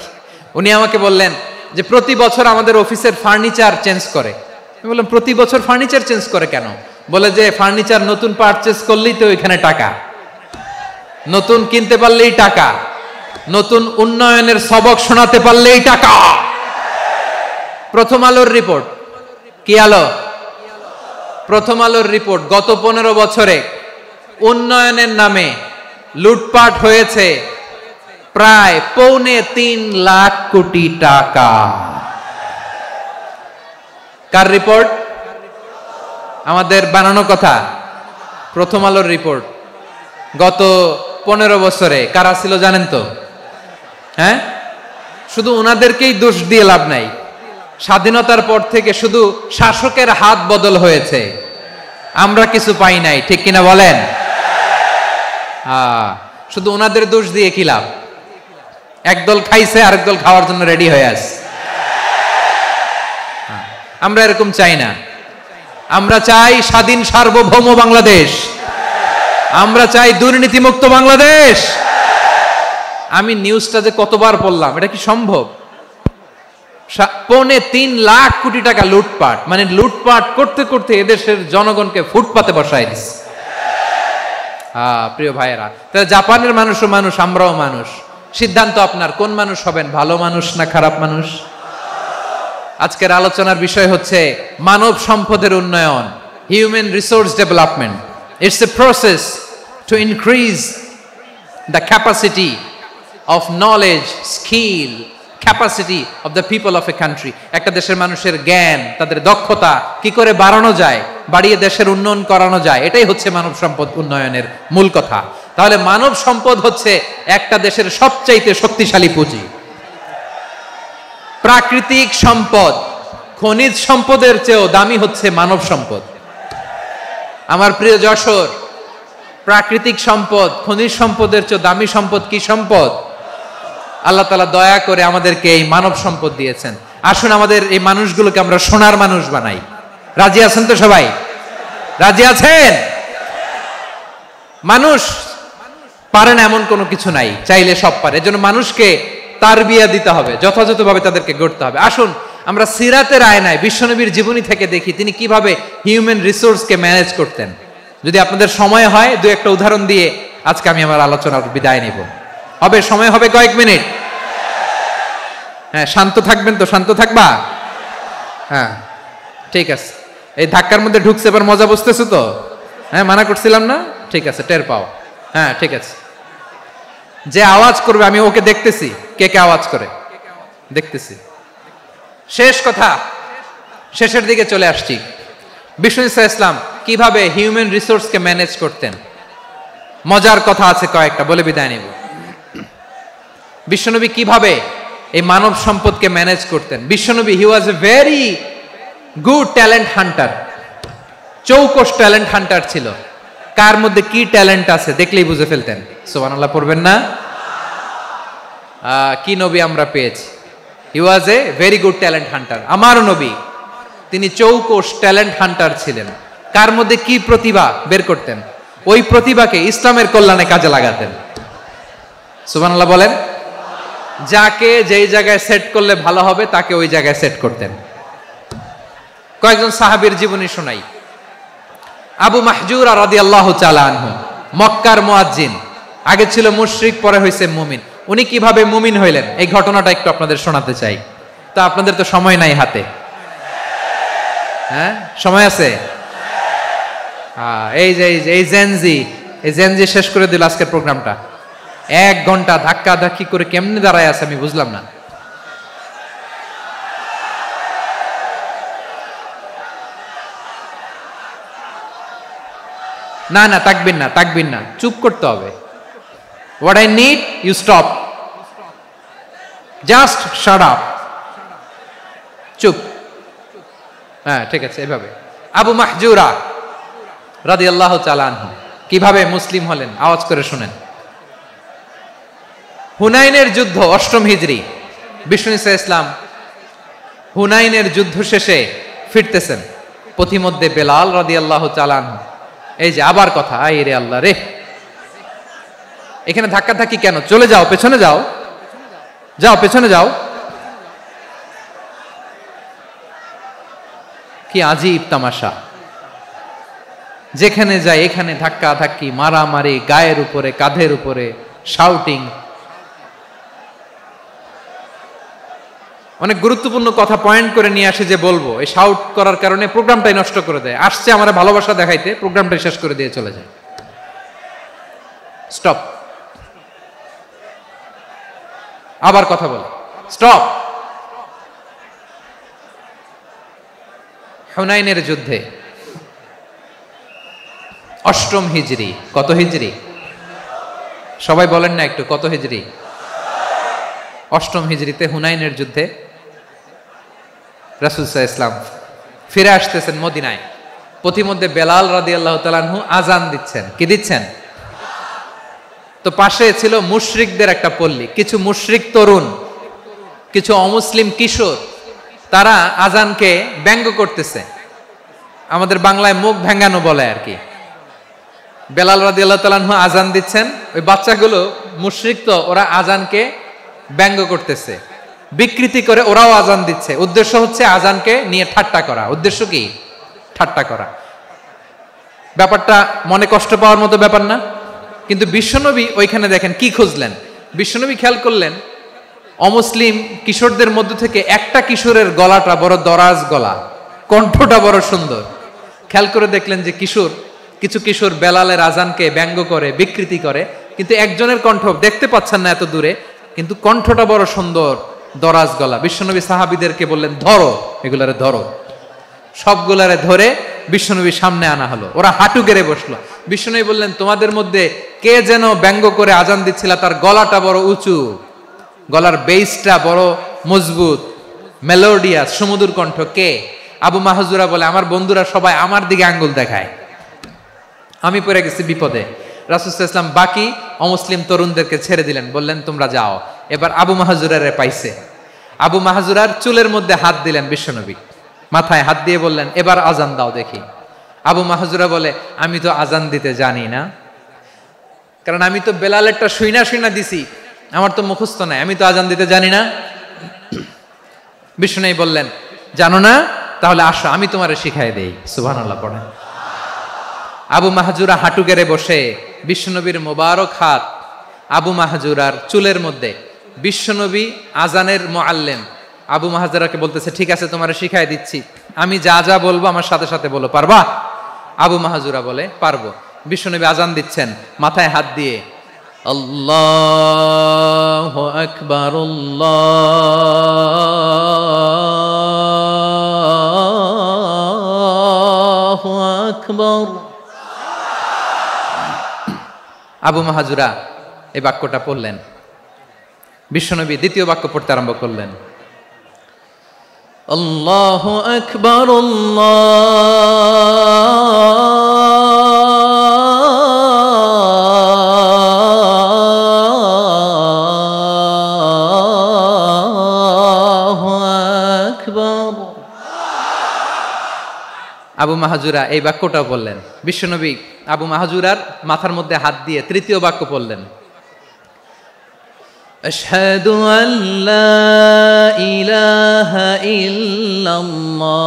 উনি আমাকে বললেন যে প্রতি বছর আমাদের অফিসের ফার্নিচার চেঞ্জ করে। আমি বললাম, প্রতি বছর ফার্নিচার চেঞ্জ করে কেন? বলে যে ফার্নিচার নতুন পারচেজ করলেই তো এখানে টাকা, নতুন কিনতে পারলেই টাকা, নতুন উন্নয়নের সবক শোনাতে পারলেই টাকা। প্রথম আলোর রিপোর্ট, কি আলো? প্রথম আলোর রিপোর্ট, গত 15 বছরে উন্নয়নের নামে লুটপাট হয়েছে প্রায় 3.25 লাখ কোটি টাকা। কার রিপোর্ট? আমাদের বানানো কথা। প্রথম আলোর রিপোর্ট। গত 15 বছরে কারা ছিল জানেন তো? হ্যাঁ, শুধু ওনাদেরকেই দোষ দিয়ে লাভ নাই। স্বাধীনতার পর থেকে শুধু শাসকের হাত বদল হয়েছে, আমরা কিছু পাই নাই, ঠিক কিনা বলেন? শুধু ওনাদের দোষ দিয়ে কি লাভ? একদল খাইছে, আরেক দল খাওয়ার জন্য রেডি হয়ে আছে। আমরা এরকম চাই না। আমরা চাই স্বাধীন সার্বভৌম বাংলাদেশ। আমরা চাই দুর্নীতিমুক্ত বাংলাদেশ। আমি নিউজটা যে কতবার পড়লাম, এটা কি সম্ভব? 3.5 লাখ টাকা লুটপাট, মানে লুটপাট করতে করতে এদেশের জনগণকে ফুটপাতে বসায় দিচ্ছে। প্রিয় ভাইয়েরা, তাহলে জাপানের মানুষও মানুষ, আমরাও মানুষ। সিদ্ধান্ত আপনার, কোন মানুষ হবেন, ভালো মানুষ না খারাপ মানুষ? আজকের আলোচনার বিষয় হচ্ছে মানব সম্পদের উন্নয়ন, human resource development. It's a process to increase the capacity of knowledge, skill, capacity of the people of a country. একটা দেশের মানুষের জ্ঞান, তাদের দক্ষতা কি করে বাড়ানো যায়, বাড়িয়ে দেশের উন্নয়ন করানো যায়, এটাই হচ্ছে মানব সম্পদ উন্নয়নের মূল কথা। তাহলে মানব সম্পদ হচ্ছে একটা দেশের সবচাইতে শক্তিশালী পুঁজি। প্রাকৃতিক সম্পদ, খনিজ সম্পদের চেয়েও দামি হচ্ছে মানব সম্পদ। আমার প্রিয় যশোর, প্রাকৃতিক সম্পদ, খনিজ সম্পদের চেয়ে দামি সম্পদ কি সম্পদ? আল্লাহ তাআলা দয়া করে আমাদেরকে এই মানব সম্পদ দিয়েছেন। আসুন আমাদের এই মানুষগুলোকে আমরা সোনার মানুষ বানাই। রাজি আছেন তো সবাই? রাজি আছেন? মানুষ পারে না এমন কোনো কিছু নাই, চাইলে সব পারে। এজন্য মানুষকে তারবিয়া দিতে হবে, যথাযথভাবে তাদেরকে গড়তে হবে। আসুন আমরা সিরাতের আয়নায় বিশ্বনবীর জীবনী থেকে দেখি তিনি কিভাবে হিউম্যান রিসোর্সকে ম্যানেজ করতেন। যদি আপনাদের সময় হয়, দু একটা উদাহরণ দিয়ে আজকে আমি আমার আলোচনার বিদায় নিব। হবে সময় হবে কয়েক মিনিট? হ্যাঁ, শান্ত থাকবেন তো? শান্ত থাকবা? হ্যাঁ, ঠিক আছে। এই ধাক্কার মধ্যে ঢুকছে, এবার মজা বুঝতেছো তো? হ্যাঁ, মানা করছিলাম না? ঠিক আছে, টের পাও। হ্যাঁ, ঠিক আছে। যে আওয়াজ করবে আমি ওকে দেখতেছি, কে কে আওয়াজ করে দেখতেছি। শেষ কথা, শেষের দিকে চলে আসছি। বিষ্ণু ইসলাম কিভাবে হিউম্যান রিসোর্সকে ম্যানেজ করতেন, মজার কথা আছে কয়েকটা, বলে বিদায় নিব। বিশ্বনবী কিভাবে এই মানব সম্পদকে ম্যানেজ করতেন। বিশ্বনবী he was a very good talent hunter, চৌকস ট্যালেন্ট হান্টার ছিল। কার মধ্যে কি ট্যালেন্ট আছে দেখলেই বুঝে ফেলতেন। সুবহানাল্লাহ পড়বেন না? কি নবী আমরা পেয়েছি! He was a very good talent hunter. আমার নবী তিনি চৌকস ট্যালেন্ট হান্টার ছিলেন। কার মধ্যে কি প্রতিভা বের করতেন, ওই প্রতিভাকে ইসলামের কল্যাণে কাজে লাগাতেন। সুবহানাল্লাহ বলেন। যাকে যেই জায়গায় সেট করলে ভালো হবে তাকে ওই জায়গায় সেট করতেন। কয়েকজন সাহাবীর জীবনী শোনাই। আবু মাহজুরা রাদিয়াল্লাহু তাআলা আনহু, মক্কার মুয়াজ্জিন, আগে ছিল মুশরিক, পরে হয়েছে মুমিন। উনি কিভাবে মুমিন হইলেন এই ঘটনাটা একটু আপনাদের শোনাতে চাই। তা আপনাদের তো সময় নাই হাতে। হ্যাঁ, সময় আছে? এই জেনজি শেষ করে দিল আজকের প্রোগ্রামটা। 1 ঘন্টা ধাক্কা ধাক্কি করে কেমনে দাঁড়ায় আছে আমি বুঝলাম না। না না, তাকবির না, চুপ করতে হবে। What I need, you stop. Just shut up. চুপ। হ্যাঁ, ঠিক আছে, এভাবে। আবু মাহজুরা রাদিয়াল্লাহু তাআলা আনহু কিভাবে মুসলিম হলেন আওয়াজ করে শুনেন। হুনাইনের যুদ্ধ, 8ম হিজরি। বিষ্ণু ইসলাম হুনাইনের যুদ্ধ শেষে ফিরতেছেন, পথিমধ্যে বেলাল রাদিয়াল্লাহু তাআলা আনহু, এই যে আবার কথা, আই রে আল্লাহ রে, এখানে ধাক্কা ধাক্কি কেন? চলে যাও, পেছনে যাও, যাও পেছনে যাও। কি আজীব তামাশা! যেখানে যায় এখানে ধাক্কা ধাক্কি, মারামারি, গায়ের উপরে, কাঁধের উপরে, শাউটিং। অনেক গুরুত্বপূর্ণ কথা পয়েন্ট করে নিয়ে আসে যে বলবো, এই শাউট করার কারণে প্রোগ্রামটাই নষ্ট করে দেয়। আসছে আমার ভালোবাসা দেখাইতে, প্রোগ্রামটাই শেষ করে দিয়ে চলে যায়। স্টপ। আবার কথা বলে স্টপ। হুনাইনের যুদ্ধে 8ম হিজরি। কত হিজরি? সবাই বলেন না একটু, কত হিজরি? 8ম হিজরিতে হুনাইনের যুদ্ধে রাসূল সাল্লাল্লাহু আলাইহি ওয়াসাল্লাম ফিরে আসতেছেন মদিনায়। পথিমধ্যে বেলাল রাদিয়াল্লাহু তাআলা আনহু আজান দিচ্ছেন। কি দিচ্ছেন? তো পাশে ছিল মুশরিকদের একটা পল্লী, কিছু মুশরিক তরুণ, কিছু অমুসলিম কিশোর, তারা আজানকে ব্যঙ্গ করতেছে। আমাদের বাংলায় মুখ ভেঙ্গানো বলে আর কি। বেলাল রাদিয়াল্লাহু তাআলা আনহু আজান দিচ্ছেন, ওই বাচ্চাগুলো মুশরিক তো, ওরা আজানকে ব্যঙ্গ করতেছে, বিকৃতি করে ওরাও আজান দিচ্ছে, উদ্দেশ্য হচ্ছে আজানকে নিয়ে ঠাট্টা করা। উদ্দেশ্য কি? ঠাট্টা করা। ব্যাপারটা মনে কষ্ট পাওয়ার মতো ব্যাপার না? কিন্তু বিশ্বনবী ওইখানে দেখেন কি খুঁজলেন। বিশ্বনবী খেয়াল করলেন অমুসলিম কিশোরদের মধ্য থেকে একটা কিশোরের গলাটা বড় দরাজ গলা, কণ্ঠটা বড় সুন্দর। খেয়াল করে দেখলেন যে কিছু কিশোর বেলালের আজানকে ব্যঙ্গ করে, বিকৃতি করে, কিন্তু একজনের কণ্ঠ দেখতে পাচ্ছেন না এত দূরে, কিন্তু কণ্ঠটা বড় সুন্দর, দরাজ গলা। বিশ্বনবী সাহাবীদেরকে বললেন, ধরো এগুলারে, ধরো। সবগুলারে ধরে বিশ্বনবীর সামনে আনা হলো। ওরা হাঁটু গেড়ে বসলো। বিশ্বনবী বললেন, তোমাদের মধ্যে কে যেন ব্যঙ্গ করে আজান দিচ্ছিল, তার গলাটা বড় উঁচু, গলার বেসটা বড় মজবুত, মেলোডিয়াস, সুমধুর কণ্ঠ। কে? আবু মাহজুরা বলে, আমার বন্ধুরা সবাই আমার দিকে আঙ্গুল দেখায়, আমি পড়ে গেছি বিপদে। রাসূল সাল্লাল্লাহু আলাইহি ওয়াসাল্লাম বাকি অমুসলিম তরুণদেরকে ছেড়ে দিলেন, বললেন তোমরা যাও। এবার আবু মাহজুরারে পাইছে। আবু মাহজুরার চুলের মধ্যে হাত দিলেন বিশ্বনবী, মাথায় হাত দিয়ে বললেন, এবার আজান দাও দেখি। আবু মাহজুরা বলে, আমি তো আজান দিতে জানি না, কারণ আমি তো বেলালেরটা শুইনা দিছি, আমার তো মুখস্থ নাই, আমি তো আজান দিতে জানি না। বিশ্বনবী বললেন, জানো না? তাহলে আসো, আমি তোমারে শিখাই দেই। সুবহানাল্লাহ পড়েন। আবু মাহজুরা হাঁটু গেড়ে বসে, বিশ্বনবীর মোবারক হাত আবু মাহজুরার চুলের মধ্যে। বিশ্বনবী আজানের মুআল্লিম আবু মাহজুরাকে বলতেছে, ঠিক আছে তোমারে শিখাই দিচ্ছি, আমি যা যা বলবো আমার সাথে সাথে বলো, পারবা? আবু মাহজুরা বলে, পারবো। বিশ্বনবী আজান দিচ্ছেন, মাথায় হাত দিয়ে আল্লাহু আকবার, আল্লাহু আকবার। আবু মাহজুরা এই বাক্যটা পড়লেন। বিশ্বনবী দ্বিতীয় বাক্য পড়তে আরম্ভ করলেন, আল্লাহু আকবার, আল্লাহু আকবার। আবু মাহজুরা এই বাক্যটাও বললেন। বিশ্বনবী আবু মাহজুরার মাথার মধ্যে হাত দিয়ে তৃতীয় বাক্য পড়লেন, আশহাদু আল্লা ইলাহা ইল্লাল্লাহ,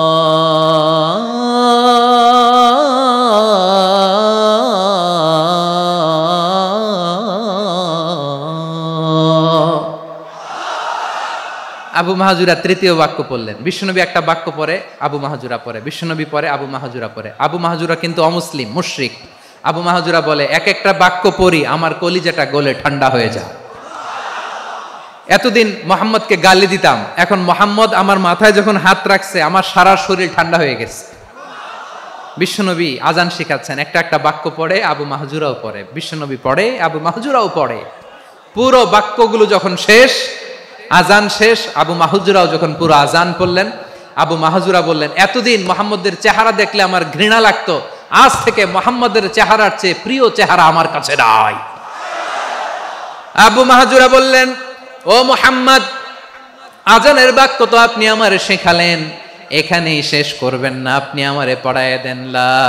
আবু মাহজুরা তৃতীয় বাক্য পড়লেন। বিশ্বনবী একটা বাক্য পরে আবু মাহজুরা পরে, বিশ্বনবী পরে আবু মাহজুরা পরে। আবু মাহজুরা কিন্তু অমুসলিম, মুশরিক। আবু মাহজুরা বলে, এক একটা বাক্য পড়ি আমার কলিজাটা গলে ঠান্ডা হয়ে যায়। এতদিন মোহাম্মদকে গালি দিতাম, এখন মোহাম্মদ আমার মাথায় যখন হাত রাখছে আমার সারা শরীর ঠান্ডা হয়ে গেছে। বিশ্বনবী আজান শিখাচ্ছেন, একটা একটা বাক্য পড়ে আবু মাহজুরাও পড়ে, বিশ্বনবী পড়ে আবু মাহজুরাও পড়ে। পুরো বাক্যগুলো যখন শেষ, আজান শেষ, আবু মাহজুরাও যখন পুরো আজান পড়লেন, আবু মাহজুরা বললেন, এতদিন মোহাম্মদের চেহারা দেখলে আমার ঘৃণা লাগতো, আজ থেকে মোহাম্মদের চেহারার চেয়ে প্রিয় চেহারা আমার কাছে নাই। আবু মাহজুরা বললেন, ও মুহাম্মদ, আজানের বাক্য তো আপনি আমারে শেখালেন, এখানেই শেষ করবেন না, আপনি আমারে পড়ায় দেন, লা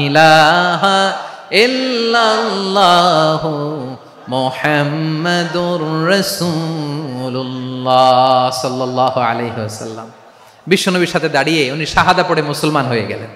ইলাহা ইল্লাল্লাহু মুহাম্মাদুর রাসূলুল্লাহ সাল্লাল্লাহু আলাইহি ওয়াসাল্লাম। বিশ্বনবীর সাথে দাঁড়িয়ে উনি শাহাদা পড়ে মুসলমান হয়ে গেলেন।